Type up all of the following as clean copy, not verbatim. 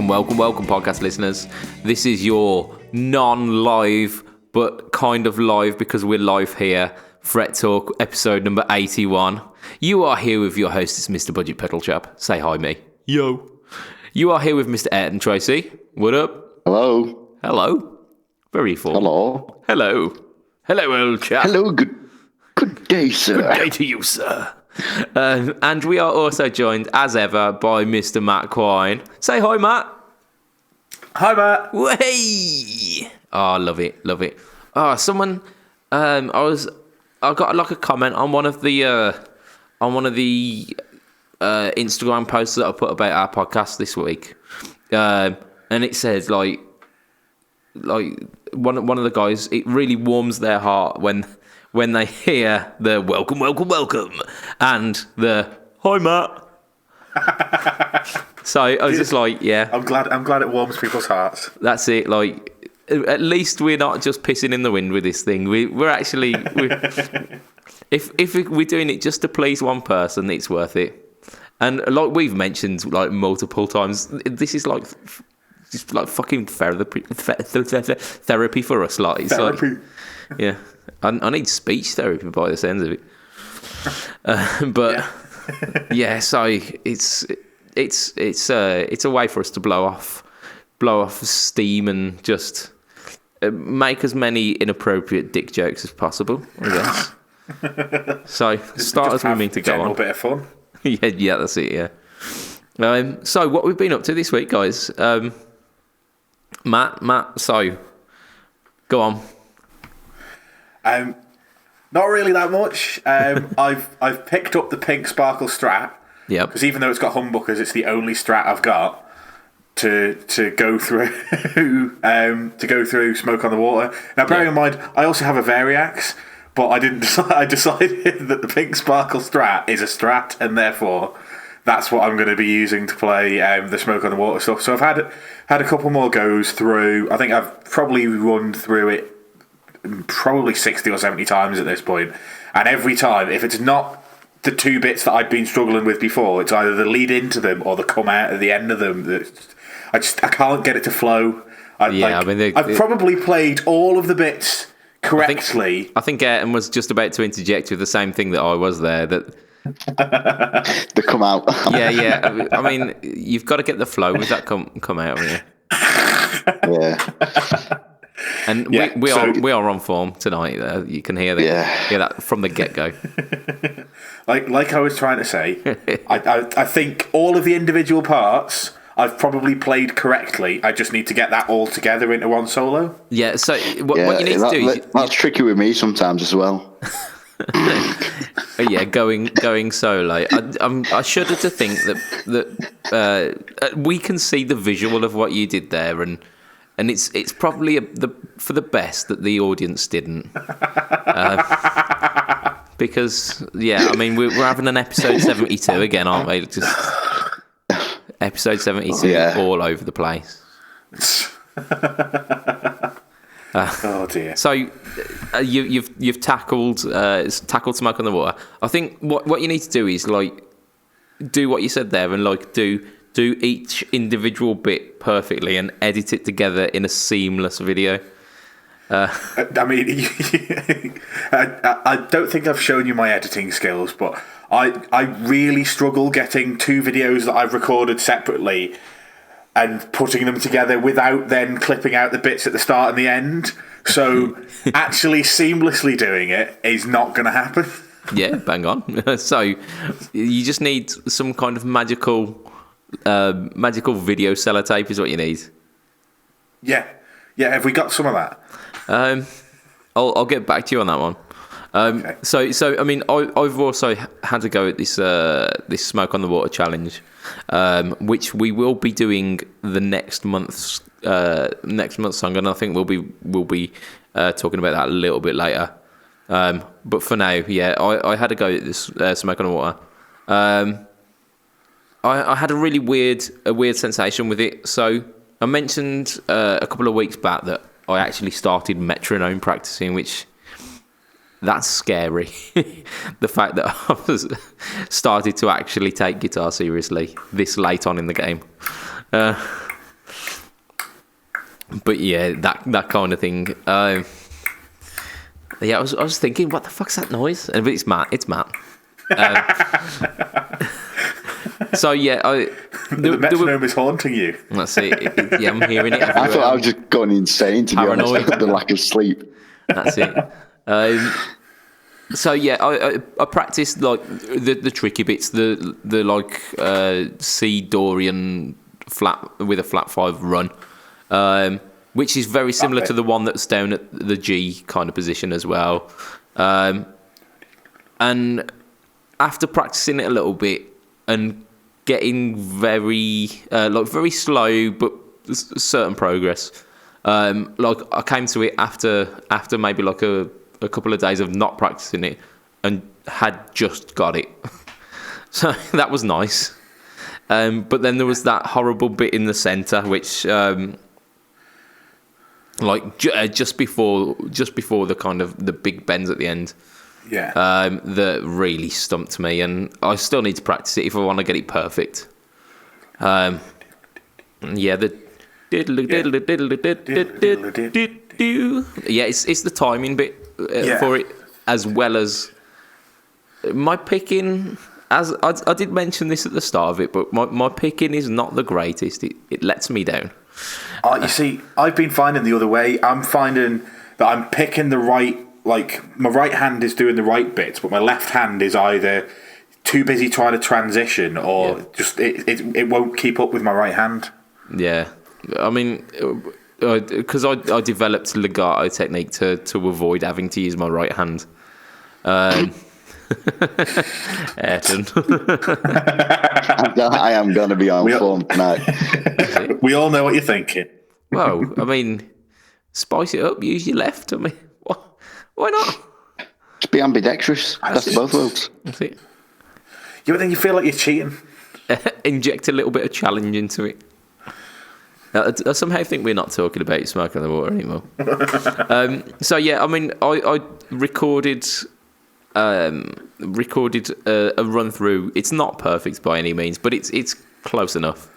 Welcome, podcast listeners. This is your non-live, but kind of live because we're live here, Fret Talk, episode number 81. You are here with your host, it's Mr. BudgetPedalChap. Say hi, me. Yo. You are here with Mr. Ayrton Tracy. What up? Hello. Hello. Very full. Hello. Hello, old chap. Hello, good day, sir. Good day to you, sir. And we are also joined, as ever, by Mr. Matt Quine. Say hi, Matt. Hi, Matt. Way. Oh, love it. Oh, someone. I got like a comment on one of the Instagram posts that I put about our podcast this week, and it says like one of the guys. It really warms their heart when they hear the welcome and the hi, Matt. So I was just like, yeah. I'm glad it warms people's hearts. That's it. Like, at least we're not just pissing in the wind with this thing. We're actually, if we're doing it just to please one person, it's worth it. And like we've mentioned like multiple times, this is like just like fucking therapy for us. Like, it's therapy. Like, yeah. I need speech therapy by the sounds of it. But yeah, so it's a way for us to blow off steam and just make as many inappropriate dick jokes as possible, I guess. So start as we mean to go on. A bit of fun. yeah, that's it. Yeah. So what we've been up to this week, guys? Matt. So go on. Not really that much. I've picked up the pink sparkle Strat. Yeah. Because even though it's got humbuckers, it's the only Strat I've got to go through Smoke on the Water. Now, bearing in mind, I also have a Variax, but I didn't decide. I decided that the pink sparkle Strat is a Strat, and therefore that's what I'm going to be using to play the Smoke on the Water stuff. So I've had a couple more goes through. I think I've probably run through it probably 60 or 70 times at this point, and every time, if it's not the two bits that I'd been struggling with before, it's either the lead into them or the come out at the end of them. I can't get it to flow. I've probably played all of the bits correctly. I think Ayrton was just about to interject with the same thing that I was there. That they come out. yeah. I mean, you've got to get the flow with that come out. Yeah. And we are on form tonight. You can hear that. Hear that from the get go. like I was trying to say, I think all of the individual parts I've probably played correctly. I just need to get that all together into one solo. Yeah. So what you need to do? That's tricky with me sometimes as well. Yeah, going solo. I shudder to think that we can see the visual of what you did there, and it's probably for the best that the audience didn't, because I mean we're having an episode 72 again, aren't we? Just episode 72 all over the place. Oh dear. So you've tackled Smoke on the Water. I think what you need to do is like do what you said there and like do each individual bit perfectly and edit it together in a seamless video. I mean, I don't think I've shown you my editing skills, but I really struggle getting two videos that I've recorded separately and putting them together without then clipping out the bits at the start and the end. So actually seamlessly doing it is not going to happen. Yeah, bang on. So you just need some kind of magical video sellotape is what you need. Yeah. Have we got some of that? I'll get back to you on that one. Okay. So I mean, I've also had to go at this Smoke on the Water challenge, which we will be doing the next month's song, and I think we'll be talking about that a little bit later. But for now, I had to go at this Smoke on the Water. I had a really weird sensation with it. So I mentioned a couple of weeks back that I actually started metronome practicing, which that's scary. The fact that I was started to actually take guitar seriously this late on in the game. But yeah, that kind of thing. Yeah, I was thinking, what the fuck's that noise? But it's Matt. It's Matt. So yeah, the metronome is haunting you. That's it. Yeah, I'm hearing it everywhere. I thought I was just going insane, to be Paranoid. honest, the lack of sleep. That's it. So yeah, I practiced like the tricky bits, the like C Dorian flat with a flat 5 run, which is very similar to the one that's down at the G kind of position as well. And after practicing it a little bit and getting very very slow but certain progress, like I came to it after maybe like a couple of days of not practicing it and had just got it. So that was nice. But then there was that horrible bit in the centre, which just before the kind of the big bends at the end. Yeah. That really stumped me, and I still need to practice it if I want to get it perfect. Yeah, the yeah, it's the timing bit for it, as well as my picking. As I did mention this at the start of it, but my picking is not the greatest. It lets me down. You see, I've been finding the other way. I'm finding that I'm picking the right. Like, my right hand is doing the right bits, but my left hand is either too busy trying to transition or just it won't keep up with my right hand. Yeah. I mean, because I developed legato technique to avoid having to use my right hand. Ayrton. I am going to be on form tonight. We all know what you're thinking. Well, I mean, spice it up, use your left. I mean, why not? Just be ambidextrous. That's both worlds. That's it. Yeah, but then you feel like you're cheating. Inject a little bit of challenge into it. I somehow think we're not talking about Smoke on the Water anymore. So yeah, I mean, I recorded a run through. It's not perfect by any means, but it's close enough.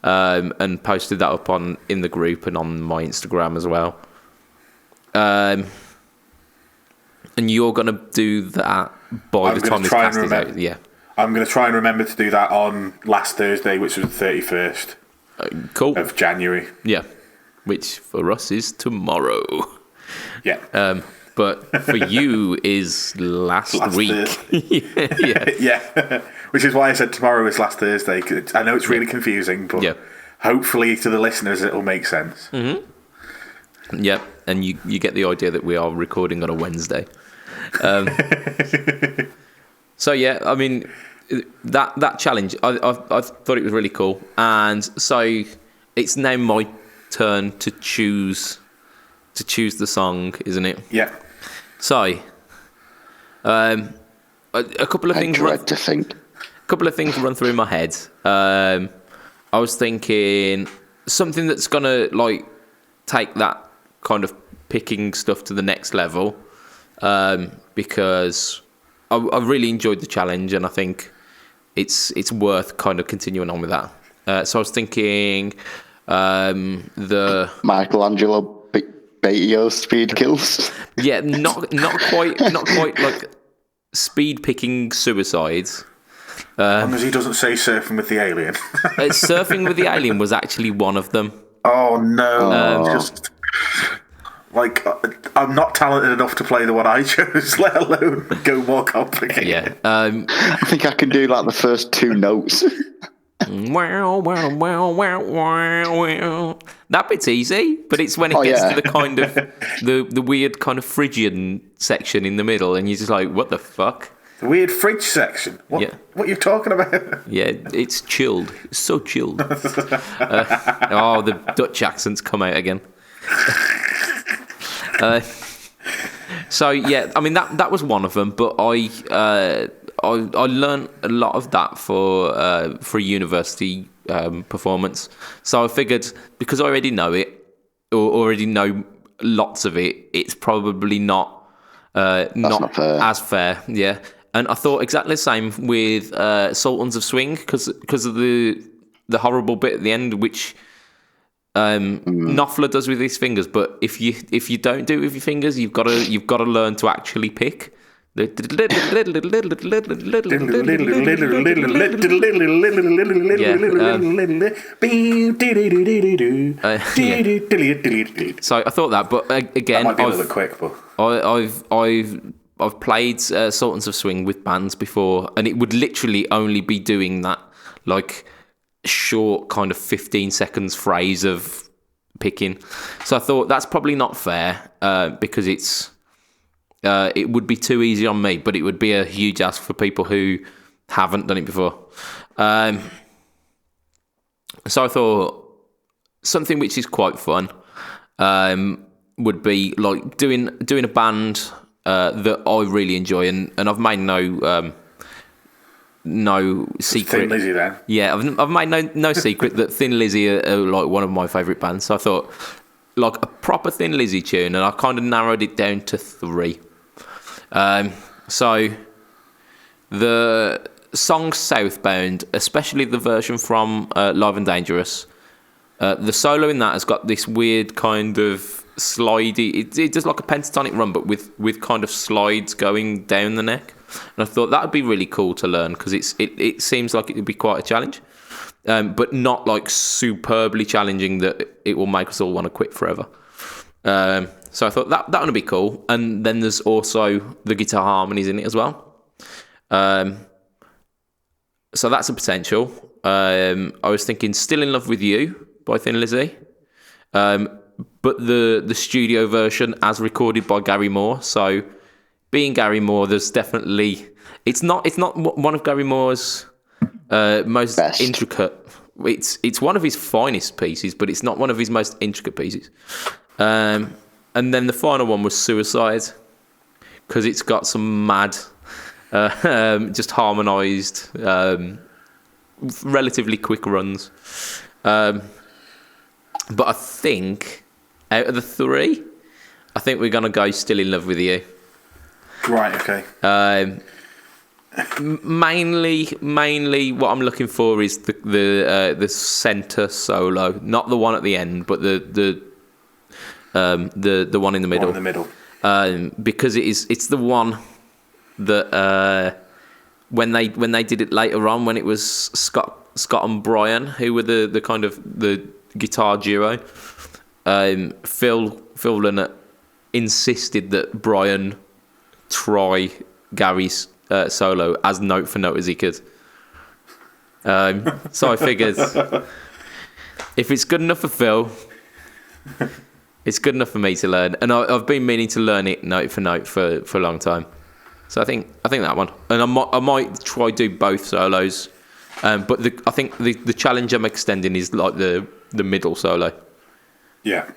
And posted that up in the group and on my Instagram as well. And you're going to do that by the time this cast is out. Yeah. I'm going to try and remember to do that on last Thursday, which was the 31st cool. of January. Yeah. Which for us is tomorrow. Yeah. But for you is last week. Yeah. Which is why I said tomorrow is last Thursday. 'Cause I know it's really confusing, but hopefully to the listeners it'll make sense. Mm-hmm. Yeah, and you get the idea that we are recording on a Wednesday. So yeah, I mean that challenge, I thought it was really cool, and so it's now my turn to choose the song, isn't it? Yeah. So, a couple of things. A couple of things run through my head. I was thinking something that's gonna like take that kind of picking stuff to the next level, because I really enjoyed the challenge, and I think it's worth kind of continuing on with that. So I was thinking the Michelangelo Batio speed kills. Yeah, not quite like speed picking suicides. As long as he doesn't say surfing with the alien. Surfing with the alien was actually one of them. Oh no! Just like I'm not talented enough to play the one I chose, let alone go more complicated. Yeah. I think I can do like the first 2 notes. That bit's easy, but it's when it gets to the kind of the weird kind of Phrygian section in the middle, and you're just like, what the fuck? The weird fridge section. What are you talking about? Yeah, it's chilled. It's so chilled. The Dutch accents come out again. So yeah, I mean that was one of them, but I learned a lot of that for a university performance. So I figured, because I already know it, or already know lots of it, it's probably not fair. As fair. Yeah, and I thought exactly the same with Sultans of Swing, because of the horrible bit at the end, which Knopfler does with his fingers, but if you don't do it with your fingers, you've got to learn to actually pick. Yeah, so I thought that, but again, that might be a little bit quick, but I've played Sultans of Swing with bands before, and it would literally only be doing that like short kind of 15 seconds phrase of picking. So I thought that's probably not fair because it would be too easy on me, but it would be a huge ask for people who haven't done it before. So I thought something which is quite fun would be like doing a band that I really enjoy, and I've made no secret. Thin Lizzy then. Yeah, I've made no secret that Thin Lizzy are like one of my favourite bands. So I thought like a proper Thin Lizzy tune, and I kind of narrowed it down to 3. So the song Southbound, especially the version from Live and Dangerous, the solo in that has got this weird kind of slidey. It does like a pentatonic run, but with kind of slides going down the neck. And I thought that would be really cool to learn because it seems like it would be quite a challenge, but not like superbly challenging that it will make us all want to quit forever. So I thought that would be cool. And then there's also the guitar harmonies in it as well. So that's a potential. I was thinking Still in Love with You by Thin Lizzy. But the studio version as recorded by Gary Moore. So being Gary Moore, there's definitely... It's not one of Gary Moore's most best. Intricate... It's one of his finest pieces, but it's not one of his most intricate pieces. And then the final one was Suicide, because it's got some mad, just harmonised, relatively quick runs. But I think out of the 3, I think we're going to go Still in Love with You. Right, okay. Mainly, what I'm looking for is the centre solo, not the one at the end, but the one in the middle. One in the middle. Because it's the one that when they did it later on, when it was Scott and Brian who were the kind of the guitar duo, Phil Lynott insisted that Brian try Gary's solo as note for note as he could. So I figured if it's good enough for Phil, it's good enough for me to learn, and I've been meaning to learn it note for note for a long time. So I think that one, and I might try do both solos, but I think the challenge I'm extending is like the middle solo. Yeah,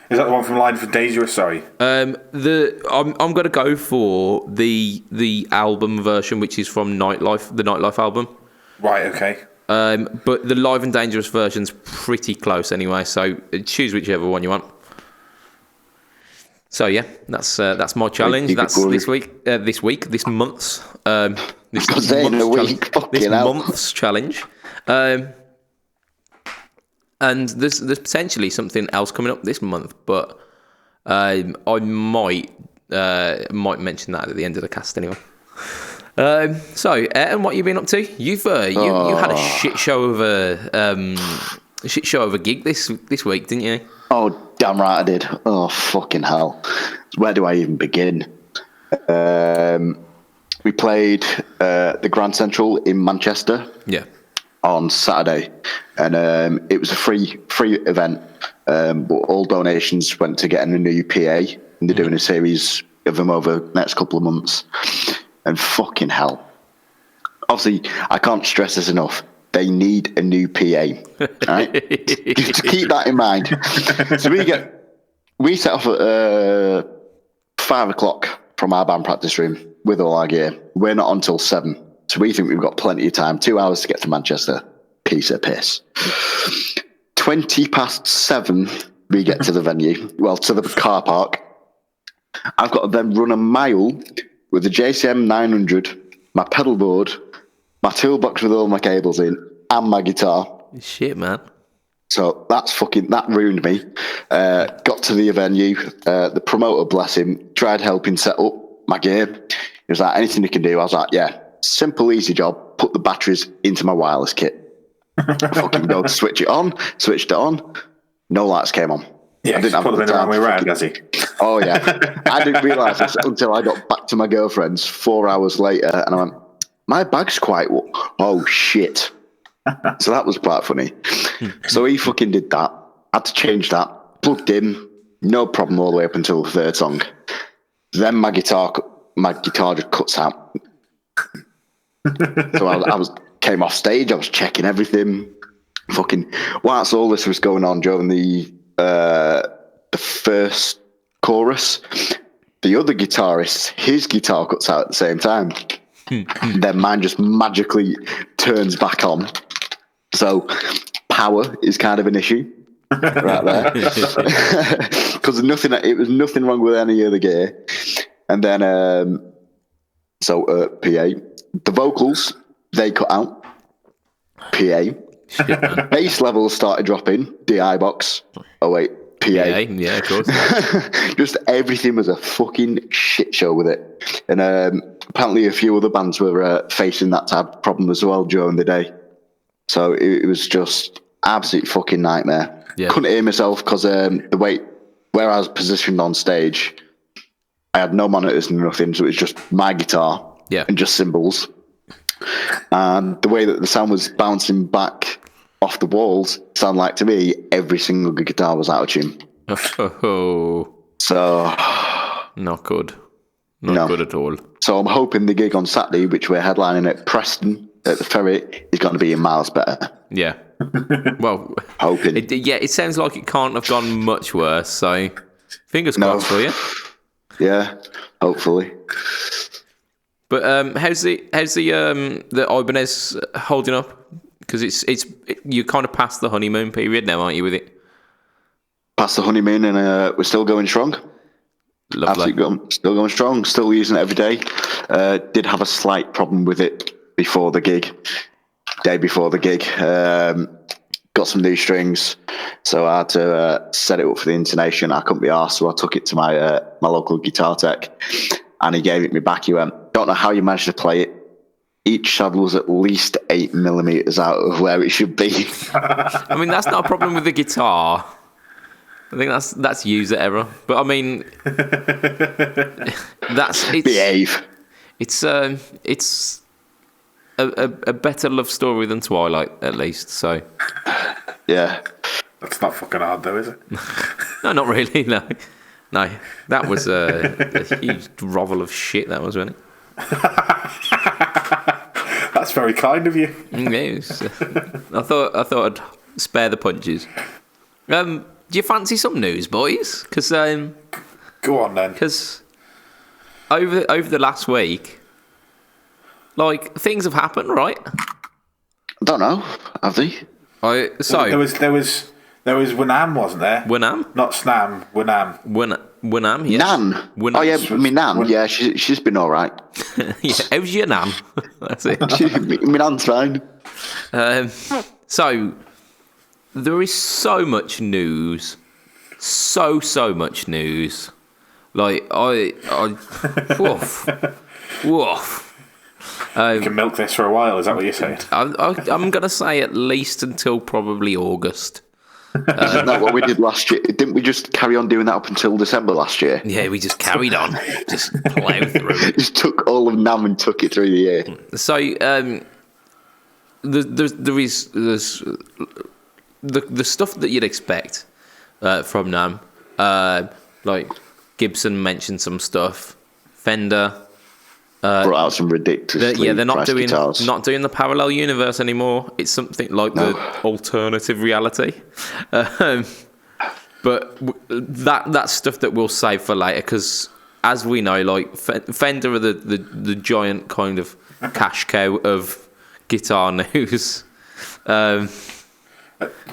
is that the one from Line for Dangerous? Sorry. I'm going to go for the album version, which is from Nightlife, the Nightlife album. Right. Okay. But the Live and Dangerous version's pretty close anyway, so choose whichever one you want. So yeah, that's my challenge. That's this month's challenge. And there's potentially something else coming up this month, but I might mention that at the end of the cast anyway. So, Ayrton, what you been up to? You've you had a shit show of a gig this week, didn't you? Oh, damn right I did. Oh, fucking hell. Where do I even begin? We played the Grand Central in Manchester. Yeah. On Saturday, and it was a free event, but all donations went to getting a new PA, and they're doing a series of them over the next couple of months. And fucking hell, obviously I can't stress this enough, they need a new PA, right? Just keep that in mind. So we set off at 5 o'clock from our band practice room with all our gear. We're not until 7. So we think we've got plenty of time, 2 hours to get to Manchester. Piece of piss. 7:20, we get to the venue. Well, to the car park. I've got to then run a mile with the JCM 900, my pedal board, my toolbox with all my cables in, and my guitar. Shit, man. So that ruined me. Got to the venue. The promoter, bless him, tried helping set up my gear. He was like, anything you can do? I was like, yeah, simple, easy job. Put the batteries into my wireless kit. I fucking go to switched it on. No lights came on. Yeah, I didn't have put them in the wrong way around, has he? Oh, yeah. I didn't realise this until I got back to my girlfriend's 4 hours later, and I went, my bag's quite... Oh, shit. So that was quite funny. So he fucking did that. Had to change that. Plugged in. No problem all the way up until the third song. Then my guitar just cuts out. So I came off stage. I was checking everything. Fucking whilst all this was going on during the first chorus, the other guitarist, his guitar cuts out at the same time. Then mine just magically turns back on. So power is kind of an issue right there, because it was nothing wrong with any other gear. And then PA, the vocals, they cut out. PA, bass levels started dropping. DI box. Oh wait, PA. Yeah, of course. Just everything was a fucking shit show with it. And apparently a few other bands were facing that type of problem as well during the day. So it was just absolute fucking nightmare. Yeah. Couldn't hear myself because where I was positioned on stage, I had no monitors and nothing, so it was just my guitar and just cymbals. And the way that the sound was bouncing back off the walls sounded like, to me, every single guitar was out of tune. Oh. So... Not good. Not good at all. So I'm hoping the gig on Saturday, which we're headlining at Preston, at the Ferry, is going to be miles better. Yeah. Well, hoping. It sounds like it can't have gone much worse, so fingers crossed for you. Yeah, hopefully. But how's the Ibanez holding up? Because you're kind of past the honeymoon period now, aren't you, with it? Past the honeymoon, and we're still going strong. Lovely. Absolutely, still going strong. Still using it every day. Did have a slight problem with it before the gig. Day before the gig, got some new strings, so I had to set it up for the intonation. I couldn't be arsed, so I took it to my local guitar tech, and he gave it me back. He went, "Don't know how you managed to play it. Each saddle was at least 8 millimeters out of where it should be." I mean, that's not a problem with the guitar. I think that's user error. But I mean, behave. It's a better love story than Twilight, at least. So yeah, that's not fucking hard, though, is it? No, not really. No, that was a huge grovel of shit. That was, wasn't it? That's very kind of you. I thought I'd spare the punches. Do you fancy some news, boys? Because go on then. Because over the last week, like, things have happened, right? I don't know. Have they? There was Winam, wasn't there? Winam? Not Snam. Winam. Winam, yes. Nan. Oh yeah, my Nan. Yeah, she's been all right. Yeah, how's your Nan? That's it. My Nan's fine. So there is so much news, so much news. Like woof. You can milk this for a while. Is that what you're saying? I'm gonna say at least until probably August. Isn't that what we did last year? Didn't we just carry on doing that up until December last year? Yeah, we just carried on, just plowed through it. Just took all of NAMM and took it through the year. So there's the stuff that you'd expect from NAMM. Like Gibson mentioned some stuff. Fender brought out some ridiculous. They're not doing guitars. Not doing the parallel universe anymore. It's something like the alternative reality. But that's stuff that we'll save for later, because as we know, like Fender are the giant kind of cash cow of guitar news.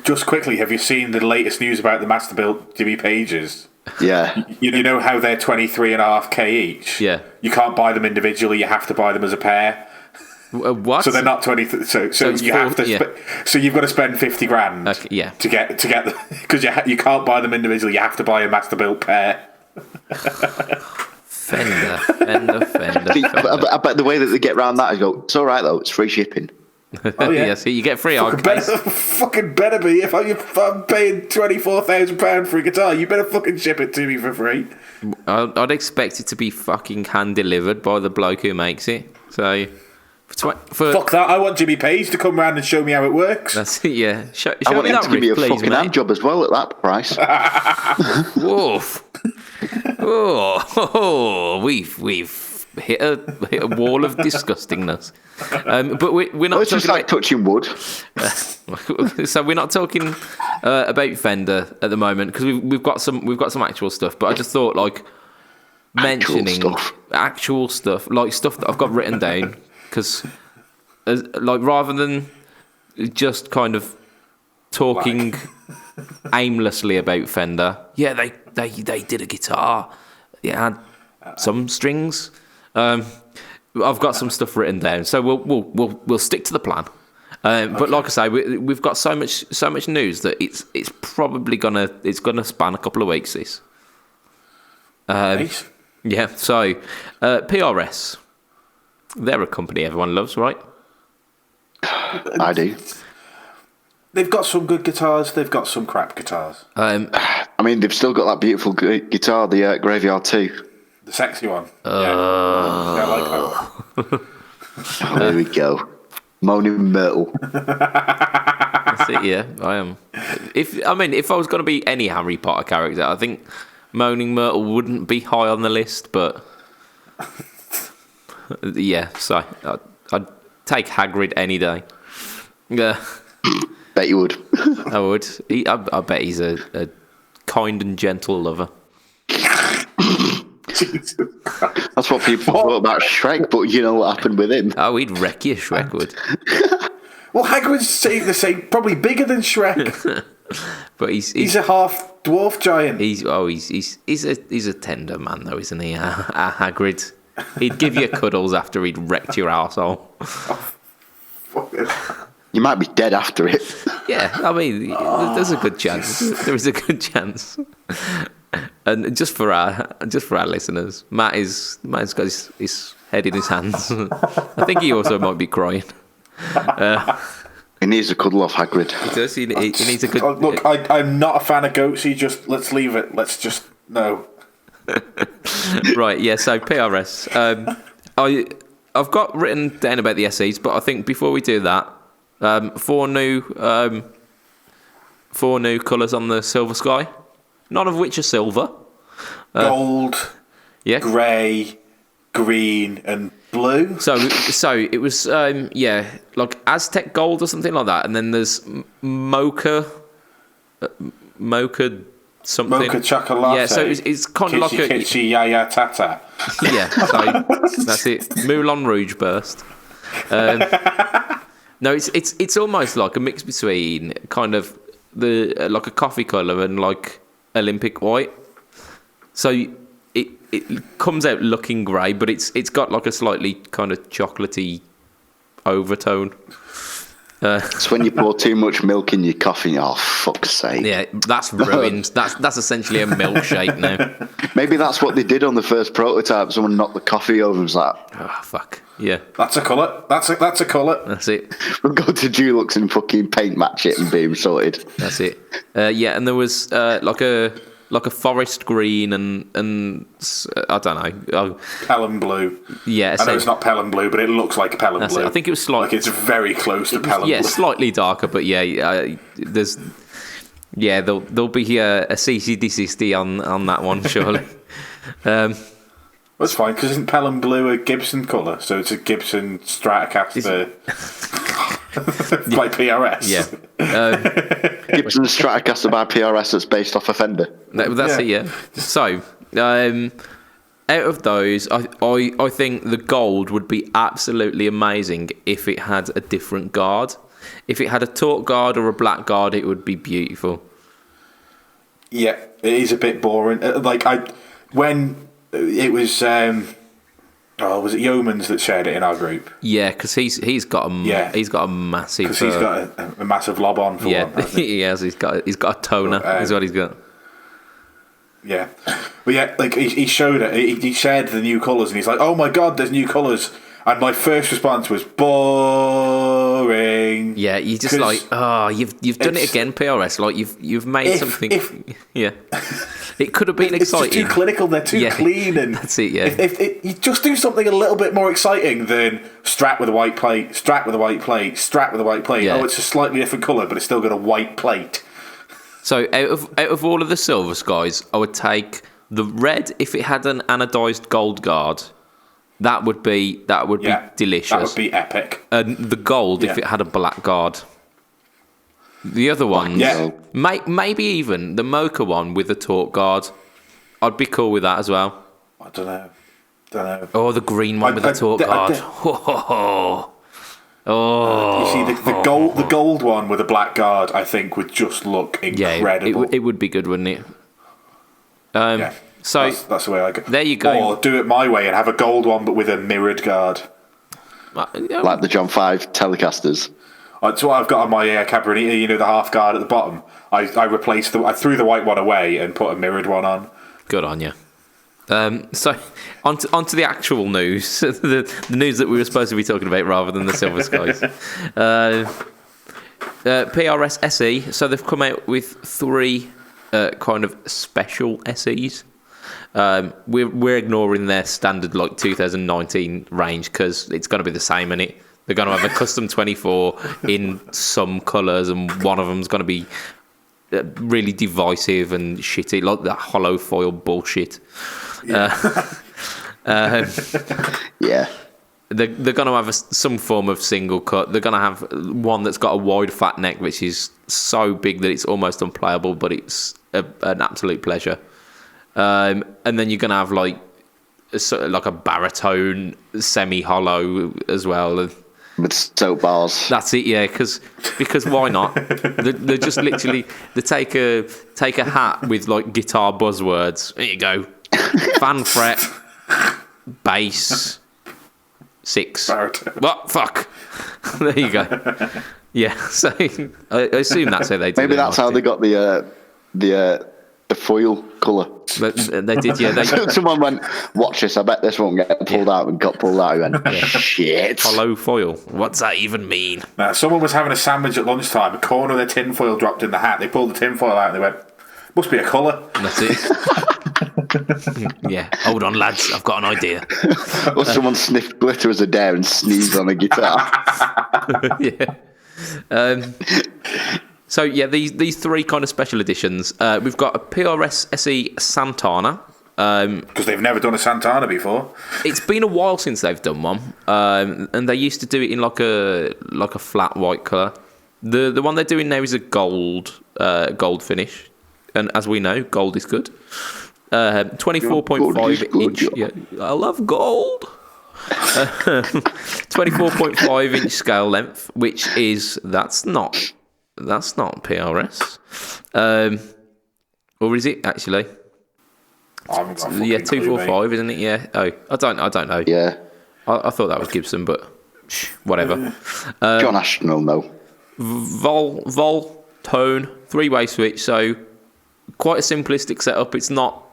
Just quickly, have you seen the latest news about the Masterbuilt Jimmy Pages? Yeah. You know how they're 23.5K each? Yeah. You can't buy them individually, you have to buy them as a pair. What? So they're not 20. So it's you have to. So you've got to spend 50 grand. Okay, yeah. To get because you can't buy them individually. You have to buy a master built pair. Fender. See, I bet the way that they get around that is go, it's all right, though, it's free shipping. Oh, yeah. Yeah, so you get free arcades. Fucking better be. If I'm paying £24,000 for a guitar, you better fucking ship it to me for free. I'd expect it to be fucking hand delivered by the bloke who makes it. So, fuck that. I want Jimmy Page to come round and show me how it works. That's it. Yeah. Show I want me him that to give me a riff, please, fucking hand job as well at that price. Woof. Oh, we've hit a wall of disgustingness. But we're not. It's just like touching wood. So we're not talking about Fender at the moment because we've got some actual stuff. But I just thought like mentioning actual stuff, like stuff that I've got written down, because like rather than just kind of talking aimlessly about Fender. Yeah, they did a guitar. It had some strings. I've got some stuff written down, so we'll stick to the plan. But like I say, we've got so much news that it's probably gonna span a couple of weeks. This. Nice. Yeah. So PRS, they're a company everyone loves, right? I do. They've got some good guitars. They've got some crap guitars. I mean, they've still got that beautiful guitar, the Graveyard 2. The sexy one. Yeah, I like that one. Oh, there we go. Moaning Myrtle. That's it, yeah, I am. If I was going to be any Harry Potter character, I think Moaning Myrtle wouldn't be high on the list, but yeah, so I'd take Hagrid any day. Yeah. Bet you would. I would. I bet he's a kind and gentle lover. Jesus Christ. That's what people thought about Shrek, but you know what happened with him. Oh, he'd wreck you, Shrek would. Well, Hagrid's the same, probably bigger than Shrek. But he's a half dwarf giant. He's a tender man though, isn't he? Hagrid. He'd give you Cuddles after he'd wrecked your arsehole. You might be dead after it. Yeah, I mean, there's a good chance. There is a good chance. And just for our listeners, Matt's got his head in his hands. I think he also might be crying. He needs a cuddle off Hagrid. He does. He needs a good. Look, I'm not a fan of goats. Let's leave it. Let's just no. Right. Yeah. So PRS. I've got written down about the SEs, but I think before we do that, four new colours on the Silver Sky, none of which are silver. Gold, yeah, grey, green, and blue. So it was like Aztec gold or something like that, and then there's mocha something. Mocha chocolate. Yeah, so it's kind of like a kitschy yaya tata. Yeah, so that's it. Moulin Rouge burst. No, it's almost like a mix between kind of like a coffee colour and like Olympic white. So it comes out looking grey, but it's got like a slightly kind of chocolatey overtone. It's when you pour too much milk in your coffee. Oh, fuck's sake! Yeah, that's ruined. That's essentially a milkshake now. Maybe that's what they did on the first prototype. Someone knocked the coffee over and was like, "Oh fuck, yeah." That's a colour. That's a colour. That's it. We'll go to Dulux and fucking paint match it and boom, sorted. That's it. Yeah, and there was like a forest green and I don't know. Pelham blue. Yeah, I know it's not Pelham blue, but it looks like Pelham blue. I think it was slightly. Like it's very close to Pelham blue. Yeah, slightly darker, but there's. Yeah, there'll be a CCD60 on that one, surely. That's fine, because isn't Pelham blue a Gibson colour? So it's a Gibson Stratocaster by PRS. Yeah. Gibson Stratocaster by PRS that's based off a Fender. That's it, yeah. So, out of those, I think the gold would be absolutely amazing if it had a different guard. If it had a taut guard or a black guard, it would be beautiful. Yeah, it is a bit boring. When it was Oh, was it Yeomans that shared it in our group? Yeah, because he's got a massive. Because he's got a massive lob on for one. Hasn't he? he has. He's got a toner. Is what he's got. Yeah, but yeah, like he showed it. He shared the new colours, and he's like, "Oh my god, there's new colours." And my first response was boring. Yeah, you just like, you've done it again, PRS. Like you've made something. Yeah, it could have been exciting. It's just too clinical. They're too clean, and that's it. Yeah, if you just do something a little bit more exciting than strap with a white plate, strap with a white plate, strap with a white plate. Yeah. Oh, it's a slightly different colour, but it's still got a white plate. So out of all of the silver skies, I would take the red if it had an anodized gold guard. That would be delicious. That would be epic. And the gold if it had a black guard. The other ones, maybe even the mocha one with the torque guard. I'd be cool with that as well. I don't know. Oh, the green one with the torque guard. You see, the gold one with a black guard, I think, would just look incredible. It would be good, wouldn't it? So that's the way I go. There you go. Or do it my way and have a gold one, but with a mirrored guard, like the John 5 Telecasters. That's what I've got on my Cabrinita. You know, the half guard at the bottom. I threw the white one away and put a mirrored one on. Good on you. So onto the actual news, the news that we were supposed to be talking about rather than the Silver Skies. PRS SE. So they've come out with 3 kind of special SEs. We're ignoring their standard like 2019 range because it's going to be the same in it. They're going to have a custom 24 in some colours, and one of them's going to be really divisive and shitty, like that hollow foil bullshit. Yeah. They're going to have some form of single cut. They're going to have one that's got a wide fat neck, which is so big that it's almost unplayable, but it's an absolute pleasure. And then you're going to have like a baritone semi-hollow as well. With soap bars. That's it, yeah. Because why not? They just literally take a hat with like guitar buzzwords. There you go. Fan fret, bass, 6. Baritone. What? Fuck. There you go. Yeah. So I assume that's how they did. Maybe that's how they got the foil colour. They did, yeah. Someone went, watch this, I bet this won't get pulled out, and got pulled out. And shit. Hollow foil. What's that even mean? Someone was having a sandwich at lunchtime, a corner of their tin foil dropped in the hat. They pulled the tin foil out and they went, must be a colour. That's it. Yeah. Hold on, lads. I've got an idea. Or someone sniffed glitter as a dare and sneezed on a guitar. Yeah. So yeah, these 3 kind of special editions. We've got a PRS SE Santana. Because they've never done a Santana before. It's been a while since they've done one, and they used to do it in like a flat white colour. The one they're doing now is a gold finish, and as we know, gold is good. 24.5 inch. Yeah, I love gold. 24.5 inch scale length, which is that's not PRS, or is it actually? Yeah, 245, isn't it? Yeah. Oh, I don't know. Yeah. I thought that was Gibson, but whatever. John Ashton will know. Vol tone 3-way switch, so quite a simplistic setup. It's not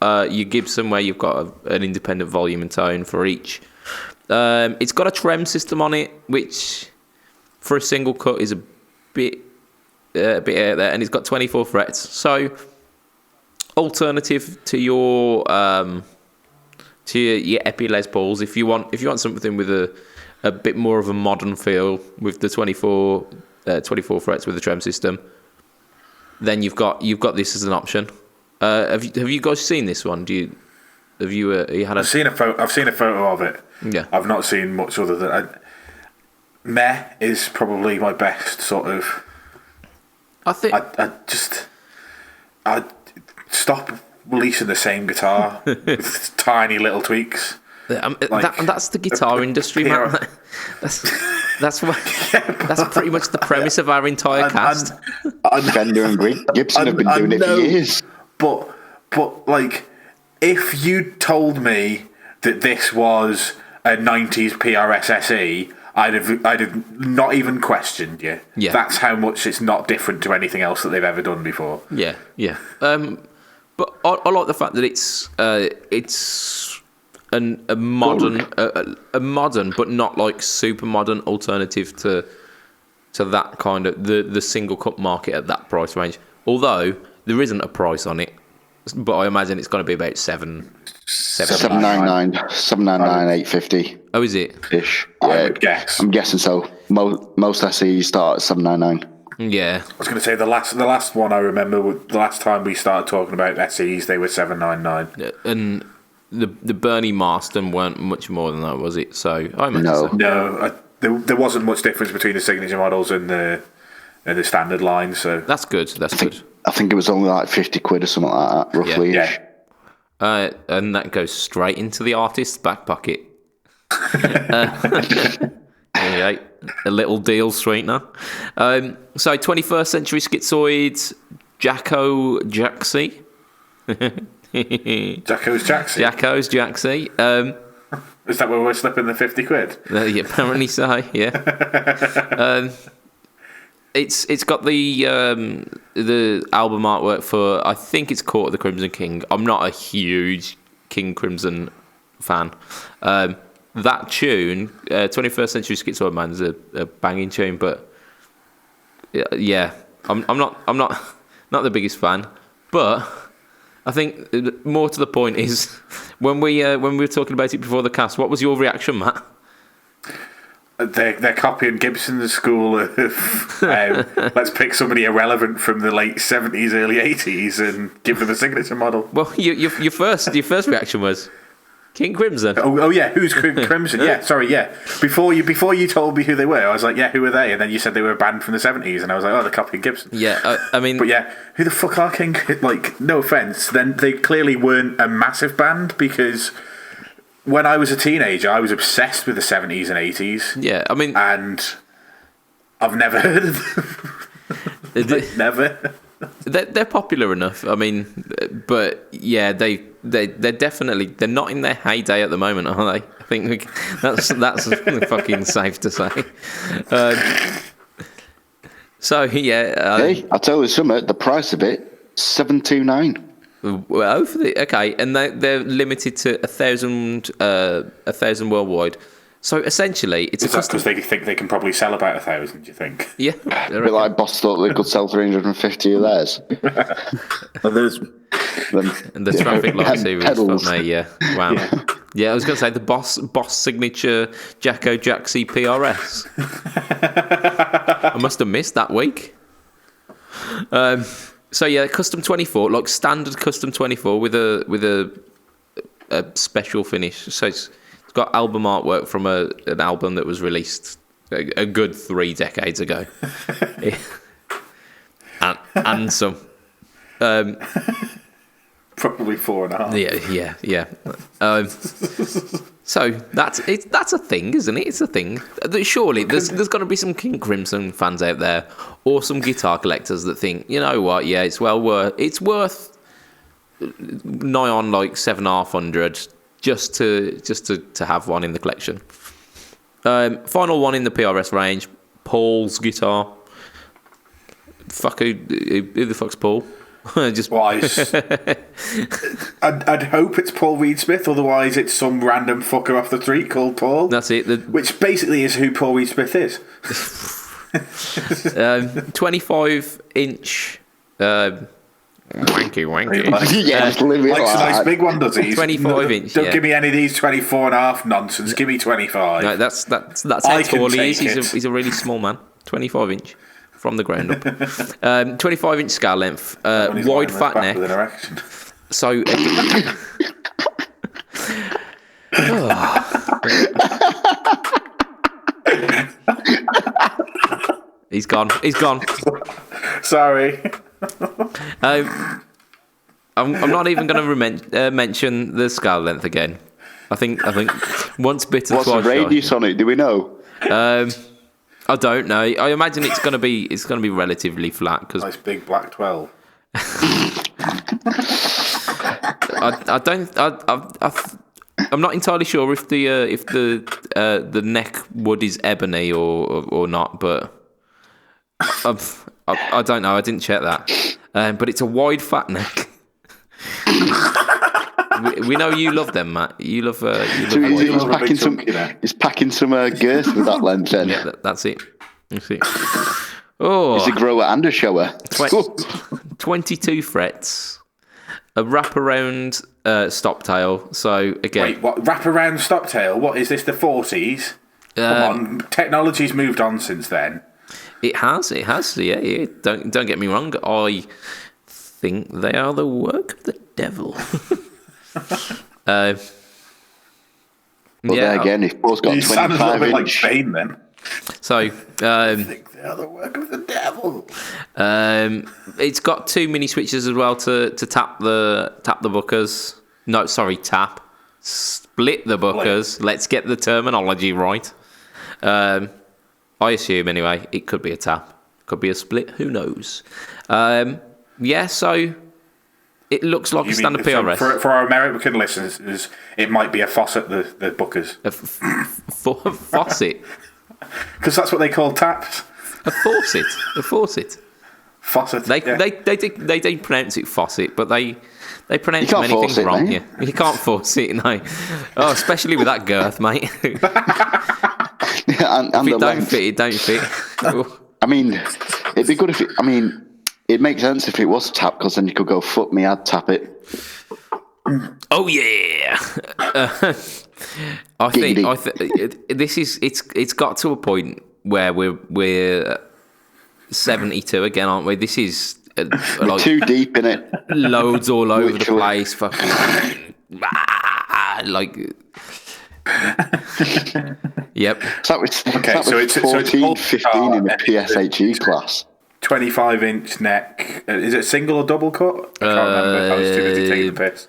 your Gibson where you've got an independent volume and tone for each. It's got a trem system on it, which for a single cut is a bit out there, and it's got 24 frets. So alternative to your Epi Les Pauls, if you want something with a bit more of a modern feel with the 24 frets with the trem system, then you've got this as an option. Have you guys seen this one? You had I've seen a photo of it. Yeah. I've not seen much other than Meh is probably my best sort of. I think I'd stop releasing the same guitar with tiny little tweaks. That's the guitar industry, man. That's pretty much the premise of our entire cast. Fender and Gibson have been doing it for years. But like, if you told me that this was a 90s PRS SE, I'd have not even questioned you. Yeah. That's how much it's not different to anything else that they've ever done before. Yeah. But I like the fact that it's a modern, a modern, but not like super modern alternative to that kind of the single cup market at that price range. Although there isn't a price on it, but I imagine it's going to be about 799, 850. Oh, is it? Ish. I would guess. I'm guessing so. Most SEs start at 799. Yeah. I was going to say the last one I remember, the last time we started talking about SEs, they were 799. And the Bernie Marston weren't much more than that, was it? So I imagine No. so. No, there wasn't much difference between the signature models and the standard line. So That's good. That's good. I think it was only like 50 quid or something like that, roughly. yeah. And that goes straight into the artist's back pocket. Yeah, a little deal sweetener. So 21st century schizoid Jaxie. Jacko's Jackson. Jacko's Jaxie. Is that where we're slipping the 50 quid? Yeah, apparently so. Yeah. It's got the album artwork for, I think it's Court of the Crimson King. I'm not a huge King Crimson fan. That tune, 21st Century Schizoid Man, is a banging tune, but yeah, I'm not the biggest fan. But I think more to the point is when we were talking about it before the cast, what was your reaction, Matt? They're copying Gibson's school of let's pick somebody irrelevant from the late 70s, early 80s, and give them a signature model. Well, your first reaction was King Crimson. Oh yeah, who's Crimson? Yeah, sorry, yeah. Before you told me who they were, I was like, yeah, who are they? And then you said they were a band from the 70s, and I was like, oh, they're copying Gibson. Yeah, I mean, but yeah, who the fuck are King? Like, no offense, then they clearly weren't a massive band, because when I was a teenager, I was obsessed with the 70s and 80s. Yeah, I mean, and I've never heard of them. Like, never. They're popular enough. I mean, but yeah, they're definitely, they're not in their heyday at the moment, are they? I think that's fucking safe to say. So yeah. Hey, I'll tell you something. The price of it, $729. Well, okay, and they're limited to 1,000 worldwide. So essentially, it's Is that because they think they can probably sell about 1,000? Do you think? Yeah, A bit like Boss thought they could sell 350 of theirs. Well, there's and the traffic light series. Pedals. Fuck me, yeah. Wow. Yeah, I was going to say the boss signature Jacko Jaxie PRS. I must have missed that week. So yeah, custom 24, like standard custom 24 with a special finish. So it's got album artwork from an album that was released a good 3 decades ago. Yeah. and some. probably 4.5. Yeah. So that's a thing, isn't it? It's a thing. Surely there's got to be some King Crimson fans out there, or some guitar collectors that think, you know what? Yeah, it's worth nigh on like 750 just to have one in the collection. Final one in the PRS range, Paul's guitar. Who the fuck's Paul? Just Wise. I'd hope it's Paul Reed Smith, otherwise it's some random fucker off the street called Paul. That's it. Which basically is who Paul Reed Smith is. 25-inch. Wanky. Yes, live it Likes a like nice that. big one, does he? 25-inch. Don't give me any of these 24.5 nonsense. Give me 25. No, that's how I can tall he is. take it. He's a really small man. 25-inch from the ground up. 25-inch scale length. Wide fat neck. So. He's gone. Sorry. I'm not even going to mention the scale length again. I think once bitten, What's the twice shy. radius on it? Do we know? I don't know. I imagine it's going to be relatively flat because Nice big black 12. I'm not entirely sure if the neck wood is ebony or not, but I don't know. I didn't check that. But it's a wide, fat neck. we know you love them, Matt. You love. He's packing some girth with that length. Then Yeah, that's it. Oh, he's a grower and a shower. 22 frets. A wraparound stop tail. So again, Wait, what? Wraparound stop tail? What is this? The 40s? Come on, technology's moved on since then. It has. Yeah. Don't get me wrong. I think they are the work of the devil. But there again, if Paul's got You sound a little 25 bit like inch, Bane then. So I think they are the work of the devil. it's got 2 mini switches as well to tap the bookers. No, sorry, tap. Split the bookers. Let's get the terminology right. I assume anyway. It could be a tap. Could be a split. Who knows? Yeah. So it looks like a standard PRS. For our American listeners, it might be a faucet, the bookers. A faucet. Because that's what they call taps. A faucet. Faucet. They yeah. they pronounce it faucet, but they pronounce many things force it, wrong. mate. Yeah, you can't force it. No. Oh, especially with that girth, mate. If and it the don't length. fit, it don't fit. I mean, it'd be good if it makes sense if it was a tap, because then you could go, fuck me, I'd tap it. Oh yeah. I think it's got to a point where we're 72 again, aren't we? This is We're like too deep in it. loads all over the Literally. place. Fucking like. Yep. So it's, Okay, so it's 14, all 15 in the car, PSHE class. 25-inch neck. Is it single or double cut? I can't remember. I was too busy taking the piss.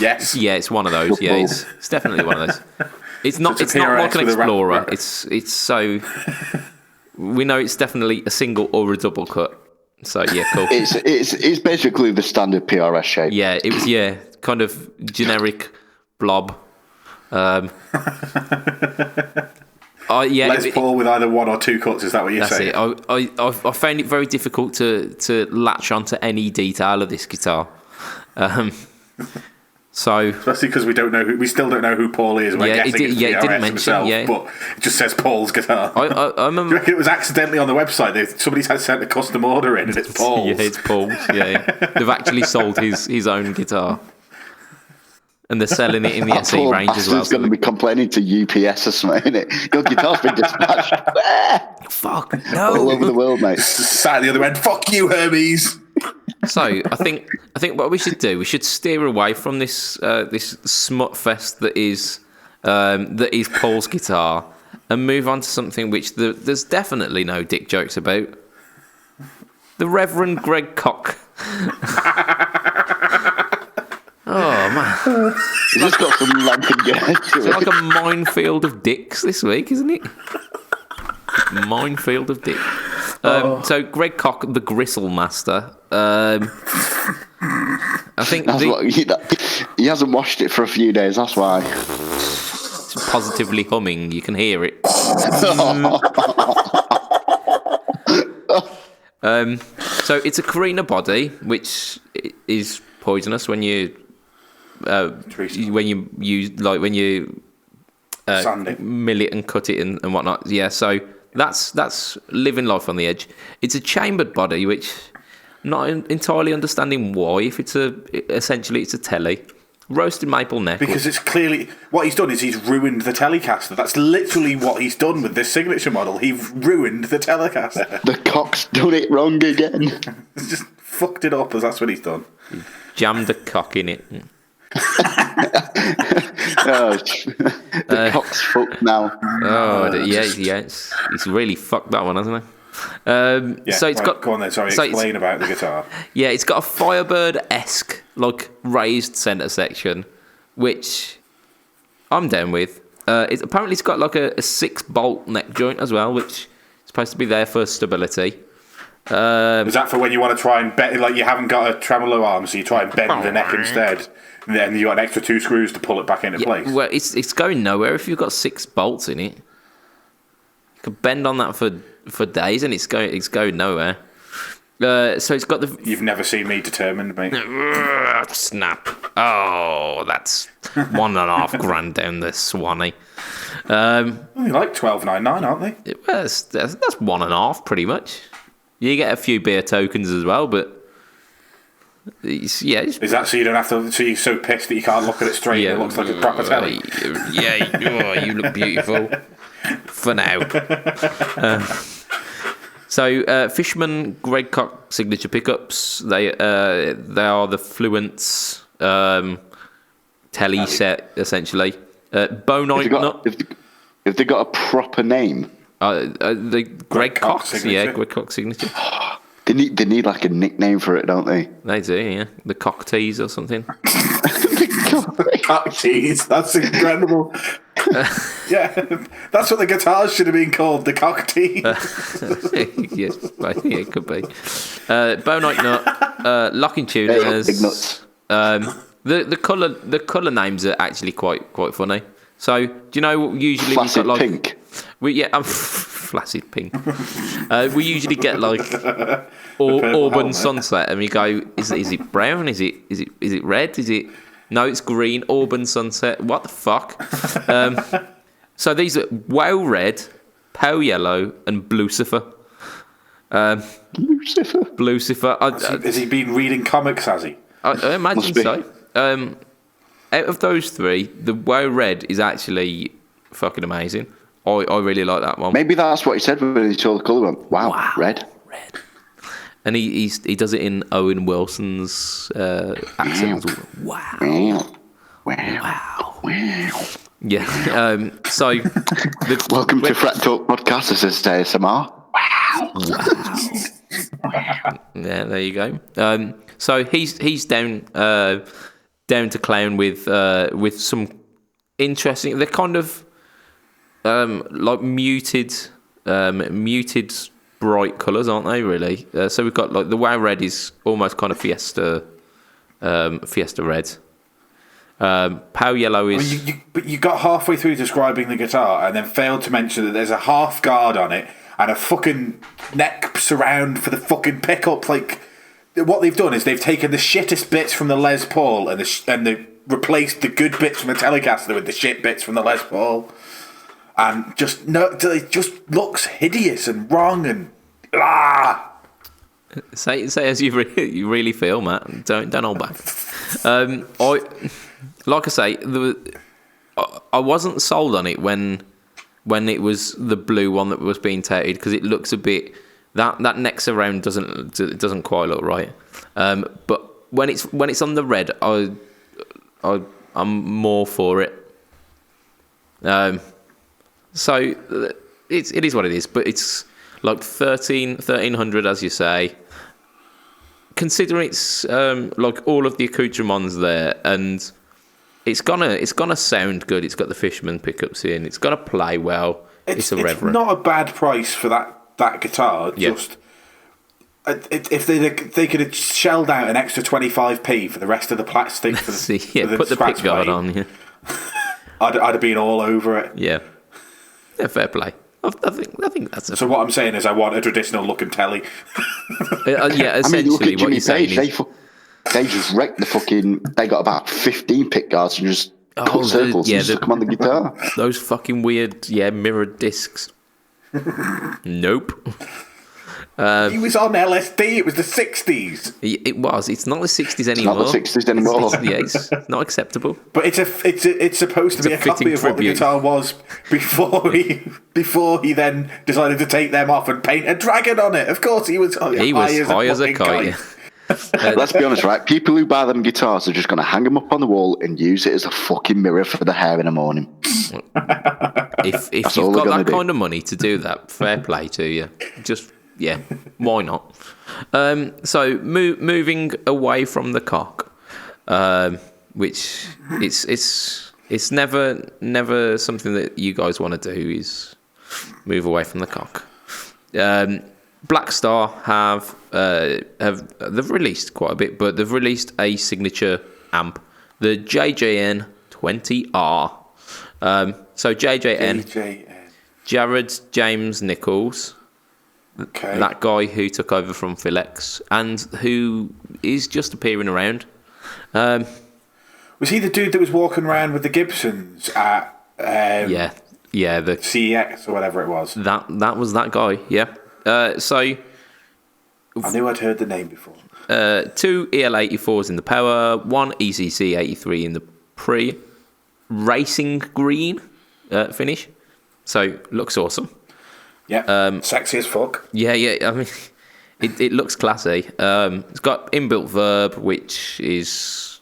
Yes. Yeah, it's one of those. Yeah, it's definitely one of those. It's not. it's a It's not like PRS an with a Explorer. wrap- It's so. We know it's definitely a single or a double cut. So yeah, cool. It's basically the standard PRS shape. Yeah, it was kind of generic blob. Les Paul with either 1 or 2 cuts. Is that what you're That's saying? it. I found it very difficult to latch onto any detail of this guitar. So Especially because we still don't know who Paul is. We're Yeah, guessing it it's didn't PRS mention, himself, yeah. but it just says Paul's guitar. I Do you remember. reckon it was accidentally on the website? Somebody's had sent a custom order in, and it's Paul's. Yeah, it's Paul's. Yeah, they've actually sold his own guitar, and they're selling it in the That SE poor range as well. bastard's going to be complaining to UPS or something, innit? Your guitar's been dispatched Fuck all no. over the world, mate. Sat at the other end. Fuck you, Hermes. So I think what we should do, we should steer away from this this smut fest that is Paul's guitar, and move on to something which there's definitely no dick jokes about. The Reverend Greg Koch. Oh man, He's just got some length and girth to it's it. like a minefield of dicks this week, isn't it? Minefield of dick. So Greg Koch, the Gristle Master. I think That's what, he hasn't washed it for a few days, that's why. it's positively humming. You can hear it. So it's a carina body, which is poisonous when you Sand it. mill it and cut it and whatnot. Yeah, so that's living life on the edge. It's a chambered body, which I'm not entirely understanding why. If essentially it's a telly, roasted maple neck. Because it's clearly what he's done is he's ruined the Telecaster. That's literally what he's done with this signature model. He ruined the Telecaster. The Cock's done it wrong again. He's just fucked it up, as that's what he's done. Jammed a cock in it. Oh, the Cock's fucked now. He's really fucked that one, hasn't he? Yeah, So it's right, got. go on then. Sorry, so explain about the guitar. Yeah, it's got a Firebird-esque, like, raised centre section, which I'm down with. Apparently it's got like a 6-bolt neck joint as well, which is supposed to be there for stability. Is that for when you want to try and bend, like you haven't got a tremolo arm, so you try and bend the neck instead, and then you got an extra 2 screws to pull it back into place? Well, it's going nowhere if you've got 6 bolts in it. You could bend on that for days, and it's going nowhere. So it's got the. You've never seen me determined, mate. Snap! Oh, that's $1.5 grand down the Swanee. Only like $12.99, aren't they? That's 1.5 pretty much. You get a few beer tokens as well, but is that so you don't have to? So you're so pissed that you can't look at it straight? Yeah, it looks like a proper telly. You look beautiful for now. So Fishman Greg Koch signature pickups. They are the Fluence telly set essentially. Bonite nut. Have they got a proper name? The Greg Koch signature. Greg Koch signature. They need like a nickname for it, don't they? They do, yeah. The Cock Tees or something. Cock Tees, that's incredible. Yeah, that's what the guitars should have been called, the Cock Tees. Yeah, it could be. Bonite nut, locking tuners. Big nuts. The colour names are actually quite funny. So do you know usually Flaccid we've got like pink. Flaccid pink. We usually get like Auburn sunset, and we go, is it brown? Is it red? No, it's green. Auburn sunset. What the fuck? So these are wow red, pale yellow, and Blucifer. Blucifer. Has he been reading comics? Has he? I imagine so. Out of those 3, the wow red is actually fucking amazing. I really like that one. Maybe that's what he said when he saw the colour. Wow, red. And he does it in Owen Wilson's accent. Wow. Yeah. So welcome to Frat Talk Podcast. This is ASMR. Wow. Yeah, there you go. So he's down to clown with some interesting. They're kind of like muted bright colours, aren't they? Really. So we've got like the wow red is almost kind of Fiesta red. Pale yellow is. But you got halfway through describing the guitar and then failed to mention that there's a half guard on it and a fucking neck surround for the fucking pickup. Like, what they've done is they've taken the shittest bits from the Les Paul and they replaced the good bits from the Telecaster with the shit bits from the Les Paul. And it just looks hideous and wrong and Say as you really feel, Matt. Don't hold back. Like I say, I wasn't sold on it when it was the blue one that was being touted because it looks a bit that neck surround doesn't quite look right. But when it's on the red, I'm more for it. So it is what it is, but it's like 1300 as you say. Considering it's like all of the accoutrements there, and it's gonna sound good. It's got the Fishman pickups in. It's gonna play well. It's irreverent. It's not a bad price for that guitar. Yeah. Just if they could have shelled out an extra 25p for the rest of the plastic for the put the pick guard on. Yeah. I'd have been all over it. Yeah, fair play. I think that's so. What I'm saying is, I want a traditional looking telly. Yeah, essentially, what you're saying is they just wrecked the fucking. They got about 15 pick guards and just put circles and stuck them on the guitar. Those fucking weird, mirrored discs. Nope. He was on LSD. It was the 60s. It was. It's not the 60s anymore. It's not the 60s anymore. It's not acceptable. But it's supposed to be a copy of what the guitar was before he then decided to take them off and paint a dragon on it. Of course, he was high as a kite. Let's be honest, right? People who buy them guitars are just going to hang them up on the wall and use it as a fucking mirror for the hair in the morning. If you've got that kind of money to do that, fair play to you. Just. Yeah, why not? So moving away from the Koch, which it's never something that you guys want to do is move away from the Koch. Blackstar they've released quite a bit, but they've released a signature amp, the JJN 20R. So JJN, Jared James Nichols, that guy who took over from Philex and who is just appearing around. Was he the dude that was walking around with the Gibsons at the CEX or whatever it was? That was that guy, yeah. So I knew I'd heard the name before. 2 EL84s in the power, 1 ECC 83 in the pre, racing green finish. So looks awesome. Yeah, sexy as fuck. Yeah. I mean, it looks classy. It's got inbuilt verb, which is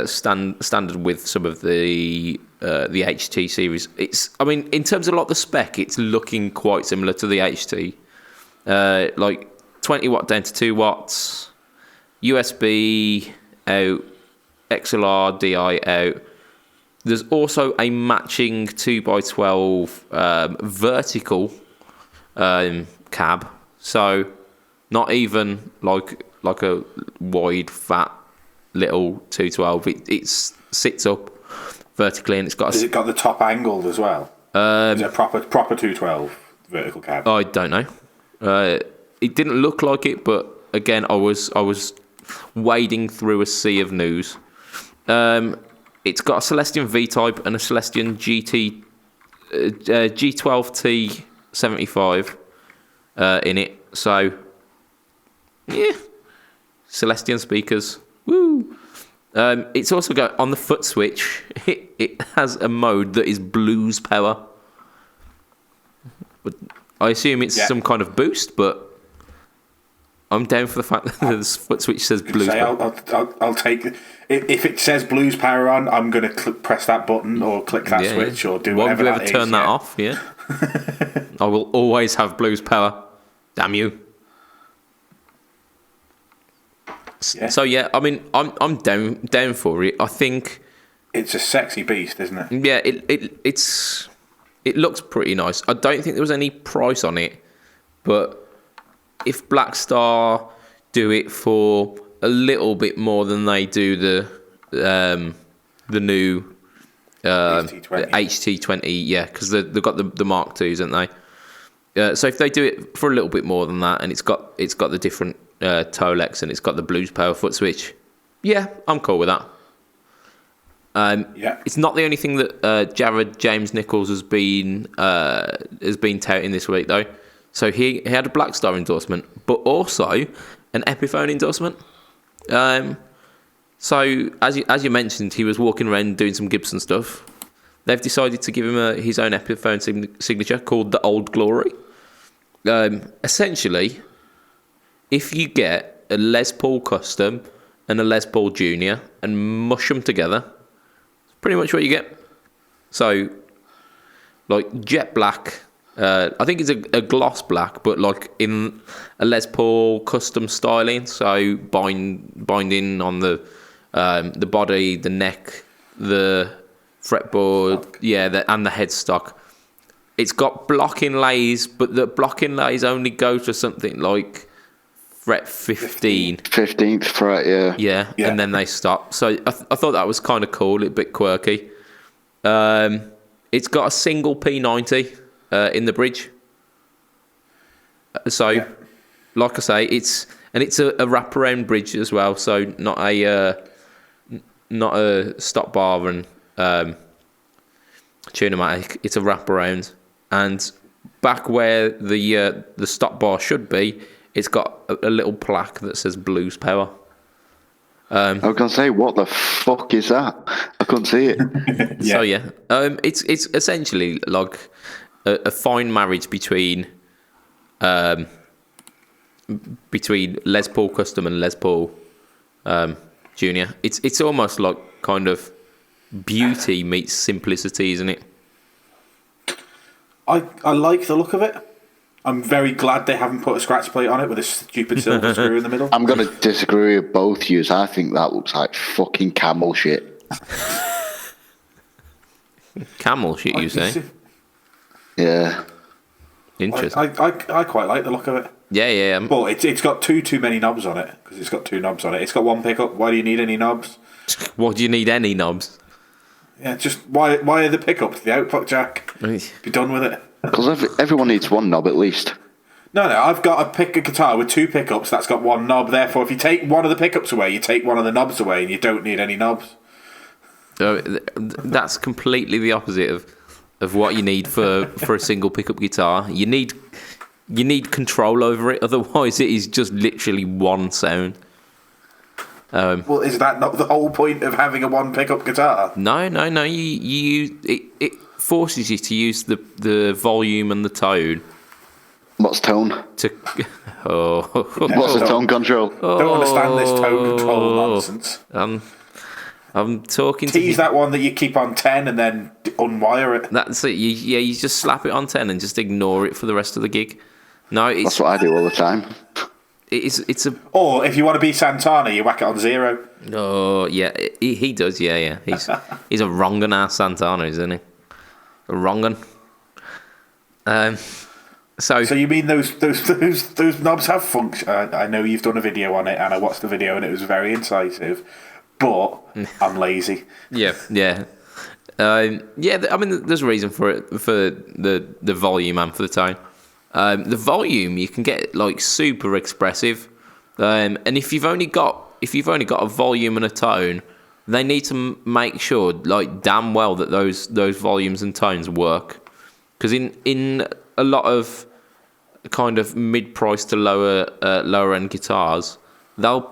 standard with some of the HT series. I mean, in terms of like the spec, it's looking quite similar to the HT. Like 20 watt down to 2 watts, USB out, XLR DI out. There's also a matching 2x12 vertical cab, so not even like a wide fat little 212. It sits up vertically, and it's got. Has it got the top angled as well? Is it a proper 212 vertical cab? I don't know. It didn't look like it, but again, I was wading through a sea of news. It's got a Celestion V-Type and a Celestion G12T75 in it. So, yeah, Celestion speakers. Woo! It's also got, on the foot switch, it has a mode that is blues power. But I assume it's some kind of boost, but I'm down for the fact that the foot switch says blues power. I'll take it. If it says blues power on, I'm going to press that button or click that switch or do whatever that is. Won't you ever turn that off? Yeah. I will always have blues power. Damn you. Yeah. So yeah, I mean, I'm down for it. I think it's a sexy beast, isn't it? Yeah, it looks pretty nice. I don't think there was any price on it, but if Blackstar do it for a little bit more than they do the new HT20, yeah, because they've got the Mark IIs, haven't they? So if they do it for a little bit more than that, and it's got the different Tolex and it's got the blues power foot switch, yeah, I'm cool with that. It's not the only thing that Jared James Nichols has been touting this week though. So he had a Blackstar endorsement, but also an Epiphone endorsement. So as you mentioned, he was walking around doing some Gibson stuff. They've decided to give him his own Epiphone signature called the Old Glory. Essentially, if you get a Les Paul Custom and a Les Paul Junior and mush them together, it's pretty much what you get. So, like jet black. I think it's a gloss black, but like in a Les Paul custom styling. So binding on the body, the neck, the fretboard, and the headstock. It's got blocking lays, but the blocking lays only go to something like fret 15. 15th fret, yeah. Yeah, and then they stop. So I thought that was kind of cool, a bit quirky. It's got a single P90 in the bridge. So, like I say, it's a wraparound bridge as well. So not a stop bar and tune-o-matic. It's a wraparound, and back where the stop bar should be, it's got a little plaque that says blues power. I was gonna say, what the fuck is that? I couldn't see it. So it's essentially like a fine marriage between Les Paul Custom and Les Paul Junior. It's almost like kind of beauty meets simplicity, isn't it? I like the look of it. I'm very glad they haven't put a scratch plate on it with a stupid silver screw in the middle. I'm going to disagree with both yous. I think that looks like fucking camel shit. Camel shit, you say? Yeah. Interesting. I quite like the look of it. Yeah. But it's got too many knobs on it, because it's got 2 knobs on it. It's got 1 pickup. Why do you need any knobs? Why do you need any knobs? Yeah, just why are the pickups? The output jack. Be done with it. Because everyone needs 1 knob at least. No, I've got a guitar with 2 pickups that's got 1 knob. Therefore, if you take one of the pickups away, you take one of the knobs away, and you don't need any knobs. So that's completely the opposite of what you need for a single pickup guitar. You need control over it. Otherwise, it is just literally one sound. Well, is that not the whole point of having a 1 pickup guitar? No. It forces you to use the volume and the tone. What's tone? What's the tone control? Don't understand this tone control nonsense. I'm talking Tease that one that you keep on 10 and then unwire it. That's it. You just slap it on 10 and just ignore it for the rest of the gig. No, that's what I do all the time. It's a. Or if you want to be Santana, you whack it on 0. Oh yeah, he does. Yeah. He's a wrong ass Santana, isn't he? A wrong un. So you mean those knobs have function? I know you've done a video on it, and I watched the video, and it was very incisive. But I'm lazy. Yeah. I mean, there's a reason for it, for the volume and for the tone. The volume you can get like super expressive, and if you've only got a volume and a tone, they need to make sure like damn well that those volumes and tones work, because in a lot of kind of mid-price to lower end guitars, they'll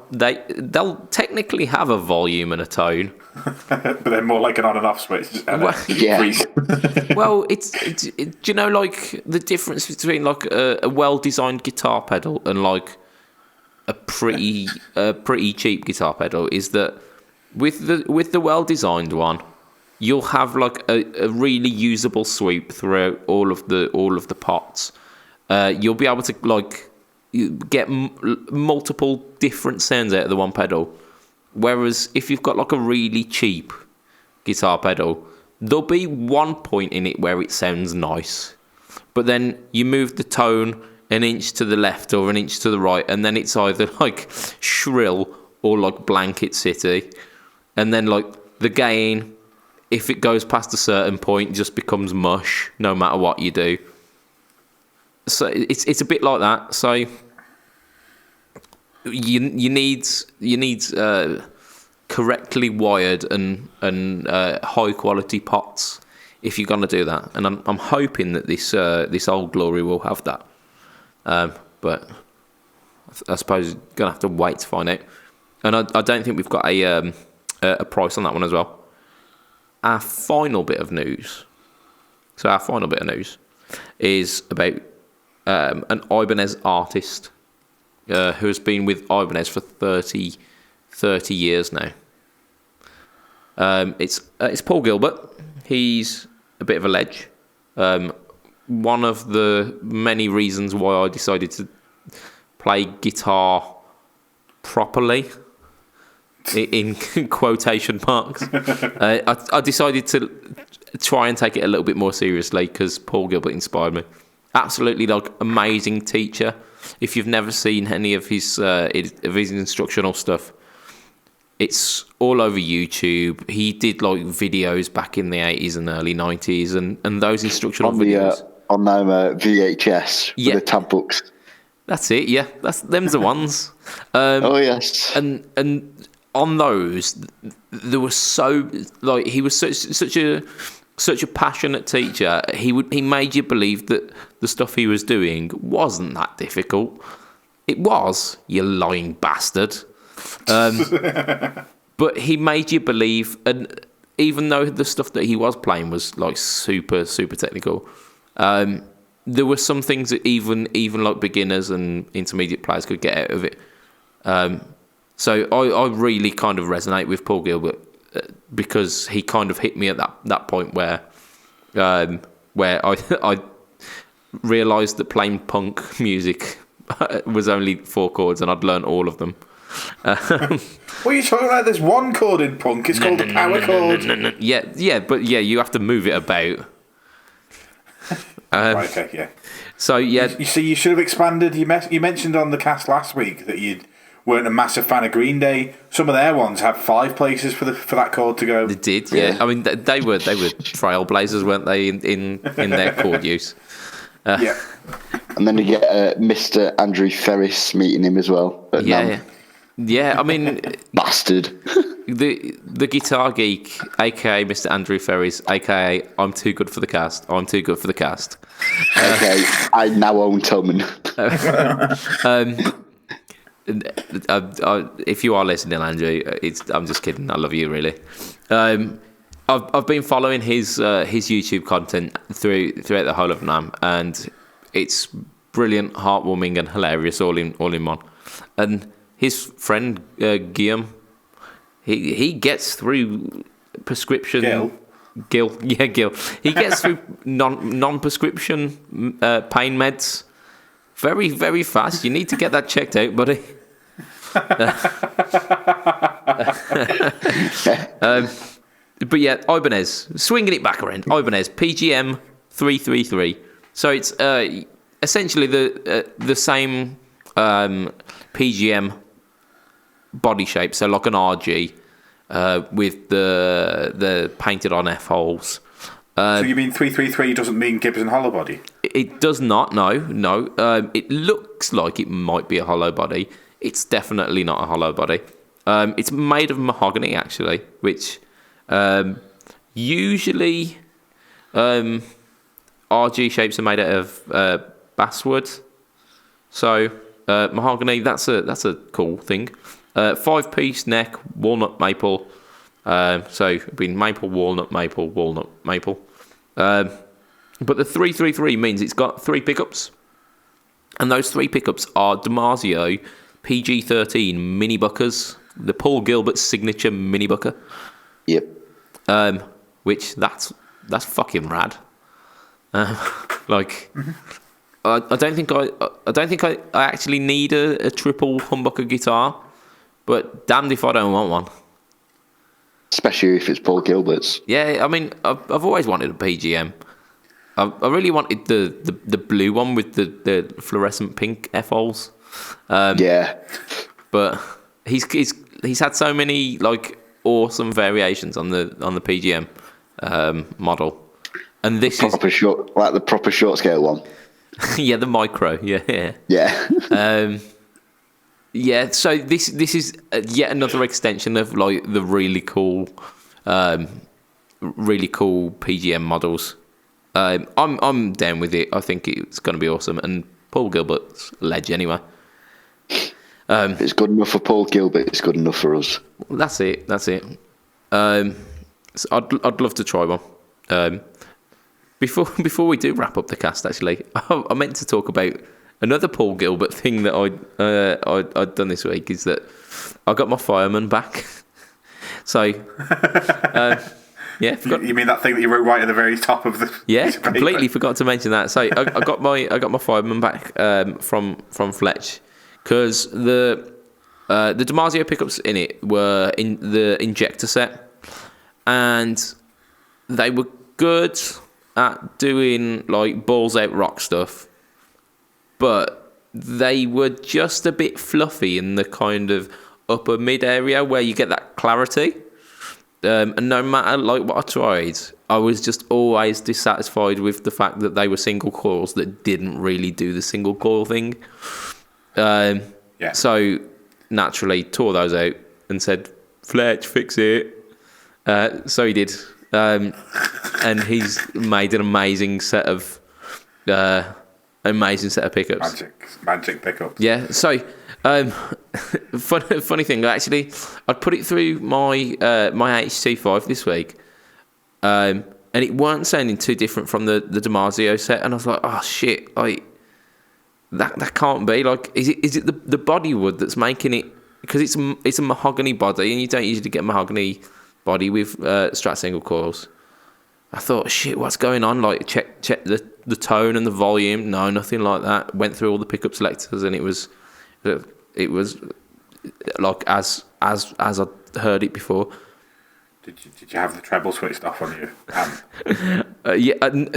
technically have a volume and a tone, but they're more like an on and off switch. Well, it's do you know like the difference between like a well-designed guitar pedal and like a pretty cheap guitar pedal is that with the well-designed one, you'll have like a really usable sweep throughout all of the pots. You'll be able to like get multiple different sounds out of the one pedal. Whereas if you've got like a really cheap guitar pedal, there'll be one point in it where it sounds nice, but then you move the tone an inch to the left or an inch to the right, and then it's either like shrill or like blanket city, and then like the gain, if it goes past a certain point, just becomes mush no matter what you do. So it's a bit like that. So you need correctly wired and high quality pots if you're gonna do that. And I'm hoping that this Old Glory will have that. But I suppose you're gonna have to wait to find out. And I don't think we've got a price on that one as well. Our final bit of news. So our final bit of news is about an Ibanez artist who has been with Ibanez for 30 years now. It's Paul Gilbert. He's a bit of a ledge. One of the many reasons why I decided to play guitar properly, in quotation marks. I decided to try and take it a little bit more seriously because Paul Gilbert inspired me. Absolutely, like amazing teacher. If you've never seen any of his instructional stuff, it's all over YouTube. He did like videos back in the 80s and early 90s, and those instructional videos on VHS with the tab books. That's it. Yeah, them's the ones. Oh yes. And on those, there was so like he was such a passionate teacher. He made you believe that the stuff he was doing wasn't that difficult. It was, you lying bastard. But he made you believe, and even though the stuff that he was playing was like super technical, there were some things that even like beginners and intermediate players could get out of it. So I really kind of resonate with Paul Gilbert because he kind of hit me at that point where I realised that playing punk music was only 4 chords and I'd learned all of them. What are you talking about? There's one chord in punk. It's called a power chord. Yeah, but you have to move it about. Right, okay, yeah. So yeah, You see, you should have expanded. You mentioned on the cast last week that you weren't a massive fan of Green Day. Some of their ones have 5 places for that chord to go. they did. Yeah, I mean they were trailblazers, weren't they, in their chord use? Yeah. And then you get Mr. Andrew Ferris meeting him as well. At NAMM. Yeah. I mean, Bastard. the guitar geek, aka Mr. Andrew Ferris, aka I'm too good for the cast. I'm too good for the cast. Okay, I now own Tillman. If you are listening, Andrew, I'm just kidding. I love you, really. I've been following his YouTube content throughout the whole of NAMM, and it's brilliant, heartwarming, and hilarious all in one. And his friend Guillaume, he gets through prescription. Gil. He gets through non-prescription pain meds very, very fast. You need to get that checked out, buddy. But yeah, Ibanez, swinging it back around. Ibanez PGM 333. So it's essentially the same PGM body shape. So like an RG with the painted on F holes. So you mean 333 doesn't mean Gibson hollow body? It does not. No. It looks like it might be a hollow body. It's definitely not a hollow body. It's made of mahogany, actually, which usually RG shapes are made out of basswood. So mahogany, that's a cool thing. 5-piece neck, walnut maple. So it'd be maple, walnut, maple, walnut, maple. But the 333 means it's got 3 pickups. And those 3 pickups are DiMarzio PG13 mini buckers, the Paul Gilbert signature mini bucker. Yep. Which that's fucking rad. Like, I don't think I actually need a triple humbucker guitar, but damned if I don't want one. Especially if it's Paul Gilbert's. Yeah, I mean, I've always wanted a PGM. I really wanted the blue one with the fluorescent pink F-holes. Yeah. But he's had so many like awesome variations on the PGM model, and this proper short, like the proper short scale one. Yeah, the micro. Yeah. Yeah. So this is yet another extension of like the really cool PGM models. I'm down with it. I think it's going to be awesome, and Paul Gilbert's ledge anyway. If it's good enough for Paul Gilbert, it's good enough for us. That's it. So I'd love to try one. Before we do wrap up the cast, actually, I meant to talk about another Paul Gilbert thing that I'd done this week. Is that I got my fireman back. So yeah, you mean that thing that you wrote right at the very top of the yeah, completely forgot to mention that. So I got my fireman back from Fletch, because the DiMarzio pickups in it were in the injector set, and they were good at doing like balls out rock stuff, but they were just a bit fluffy in the kind of upper mid area where you get that clarity. And no matter like what I tried, I was just always dissatisfied with the fact that they were single coils that didn't really do the single coil thing. So naturally tore those out and said, Fletch, fix it. So he did. And he's made an amazing set of pickups. Magic pickups. Yeah. So funny thing, actually, I'd put it through my my HT5 this week, and it weren't sounding too different from the DiMarzio set, and I was like, oh shit, like that can't be. Like, is it the body wood that's making it? Because it's a mahogany body, and you don't usually get mahogany body with Strat single coils. I thought, shit, what's going on? Like, check the tone and the volume. No, nothing like that. Went through all the pickup selectors, and it was like as I heard it before. Did you have the treble switched off on you?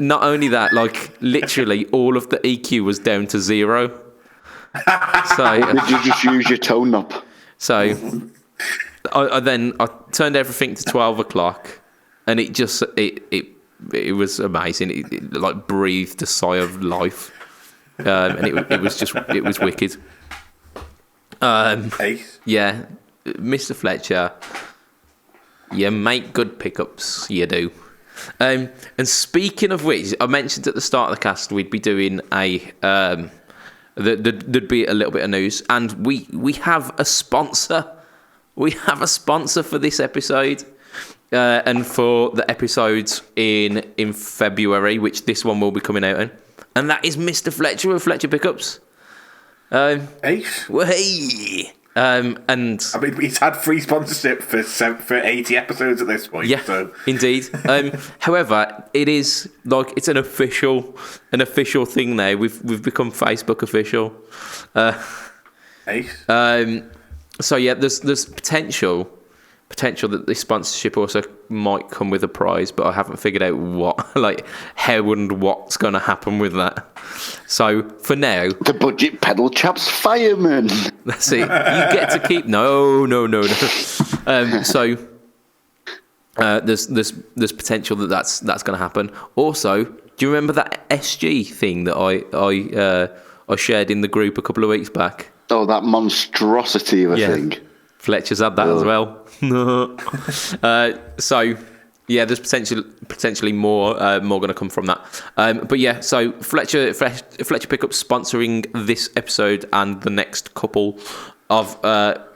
Not only that, like literally all of the EQ was down to 0. So Did you just use your tone knob? So I turned everything to 12 o'clock, and it was amazing. It like breathed a sigh of life, and it was wicked. Ace. Yeah, Mr. Fletcher, you make good pickups. You do. And speaking of which, I mentioned at the start of the cast we'd be doing there'd be a little bit of news, and we have a sponsor. We have a sponsor for this episode, and for the episodes in February, which this one will be coming out in, and that is Mr. Fletcher of Fletcher Pickups. Ace. Well, hey. And I mean, he's had free sponsorship for 80 episodes at this point. Yeah, so. Indeed. However, it is like it's an official thing now. We've become Facebook official. Ace. So yeah, there's potential that this sponsorship also might come with a prize, but I haven't figured out what, like how and what's going to happen with that. So for now, the Budget Pedal Chap's fireman. That's it. You get to keep. No. So there's potential that's going to happen. Also, do you remember that SG thing that I shared in the group a couple of weeks back? Oh, that monstrosity of a thing. Fletcher's had that as well. So yeah, there's potentially more going to come from that. But yeah, so Fletcher Pickup sponsoring this episode and the next couple of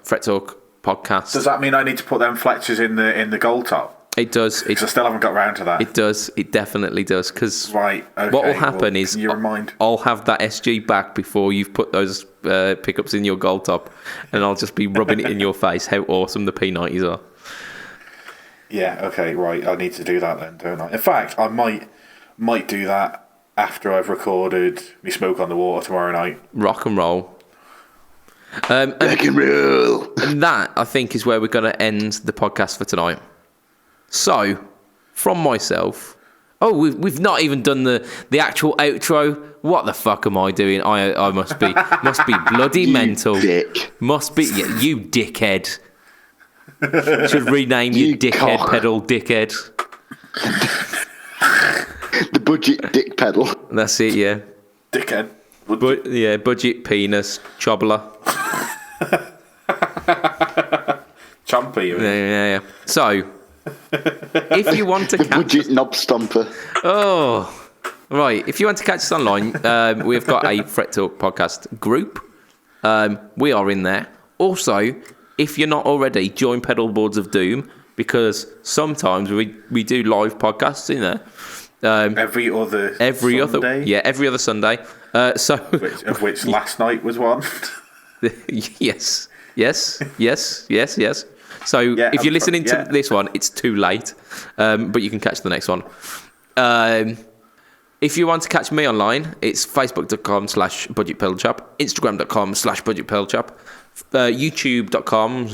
Fret Talk podcasts. Does that mean I need to put them Fletchers in the gold top? It does. Because I still haven't got round to that. It does. It definitely does. Because right, okay, what will happen is you remind? I'll have that SG back before you've put those pickups in your gold top, and I'll just be rubbing it in your face how awesome the P90s are. Yeah. Okay. Right. I need to do that then, don't I? In fact, I might do that after I've recorded me Smoke on the Water tomorrow night. Rock and roll. Rock and roll. And that, I think, is where we're going to end the podcast for tonight. So, from myself, we've not even done the actual outro. What the fuck am I doing? I must be bloody You mental. dick. Must be you dickhead. Should rename you dickhead cock. pedal dickhead. The Budget Dick Pedal. That's it, yeah. Dickhead. But yeah, budget penis chobbler. Chompy. Yeah. So, if you want to The Budget Knob Stomper. Oh, right. If you want to catch us online, we've got a Fret Talk podcast group. We are in there. Also, if you're not already, join Pedal Boards of Doom, because sometimes we do live podcasts in there. Every other Sunday. Of which last night was one. Yes. So Yeah, if you're listening to this one, it's too late, but you can catch the next one. If you want to catch me online, it's facebook.com/BudgetPedalChap, Instagram.com/BudgetPedalChap, YouTube.com.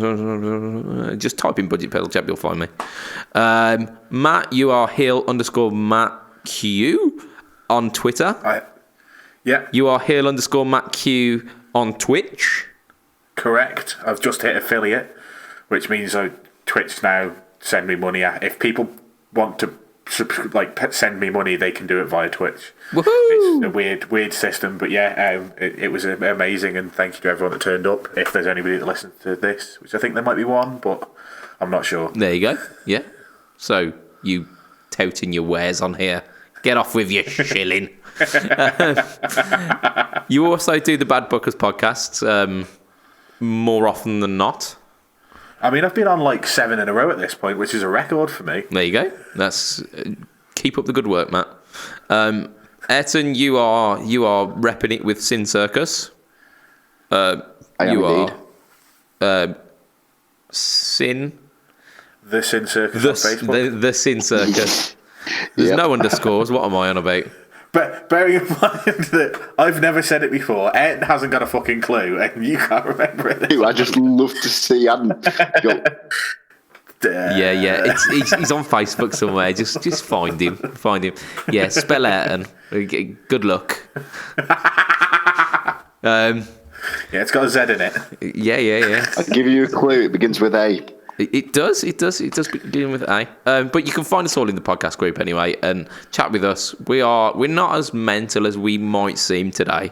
Just type in BudgetPedalChap, you'll find me. Matt, you are Hill_Matt Q on Twitter. Yeah. You are Hill_Matt Q on Twitch. Correct. I've just hit affiliate, which means Twitch now send me money. If people want to send me money, they can do it via Twitch. Woohoo! It's a weird system, but yeah, it was amazing, and thank you to everyone that turned up. If there's anybody that listens to this, which I think there might be one, but I'm not sure. There you go. Yeah. So you touting your wares on here. Get off with your shilling. You also do the Bad Bookers podcast more often than not. I mean, I've been on like 7 in a row at this point, which is a record for me. There you go. That's keep up the good work, Matt. Ayrton, you are repping it with Sin Circus. I am indeed. The Sin Circus on Facebook. The Sin Circus. There's no underscores. What am I on about? But bearing in mind that I've never said it before, Ayrton hasn't got a fucking clue, and you can't remember it. I just love to see and go, Yeah. He's on Facebook somewhere. Just find him. Yeah, spell Ayrton. Good luck. Yeah, it's got a Z in it. Yeah. I'll give you a clue. It begins with A. It does begin with A. But you can find us all in the podcast group anyway and chat with us. We're not as mental as we might seem today.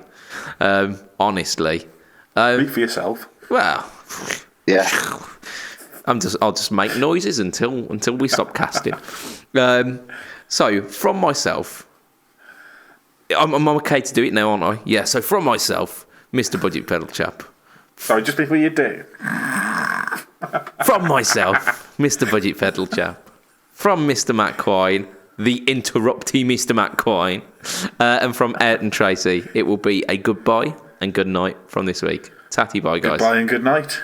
Honestly. Speak for yourself. Well, Yeah. I'll just make noises until we stop casting. So from myself, I'm okay to do it now, aren't I? Yeah. So from myself, Mr. Budget Pedal Chap. Sorry, just before you do. From myself, Mr. Budget Pedal Chap. From Mr. Matt Quine, the interrupty Mr. Matt Quine, and from Ayrton Tracy, it will be a goodbye and good night from this week. Tatty bye, guys. Goodbye and good night.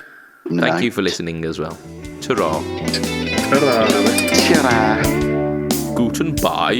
Thank you for listening as well. Ta-ra. Ta-ra. Ta-ra. Guten bye.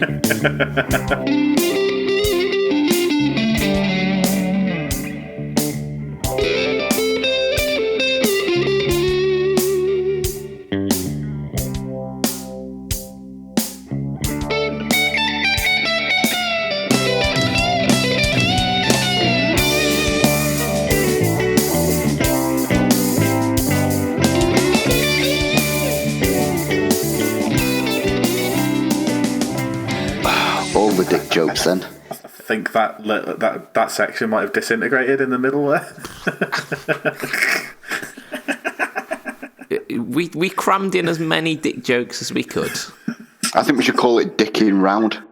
All the dick jokes then. I think that section might have disintegrated in the middle there. We crammed in as many dick jokes as we could. I think we should call it dicking round.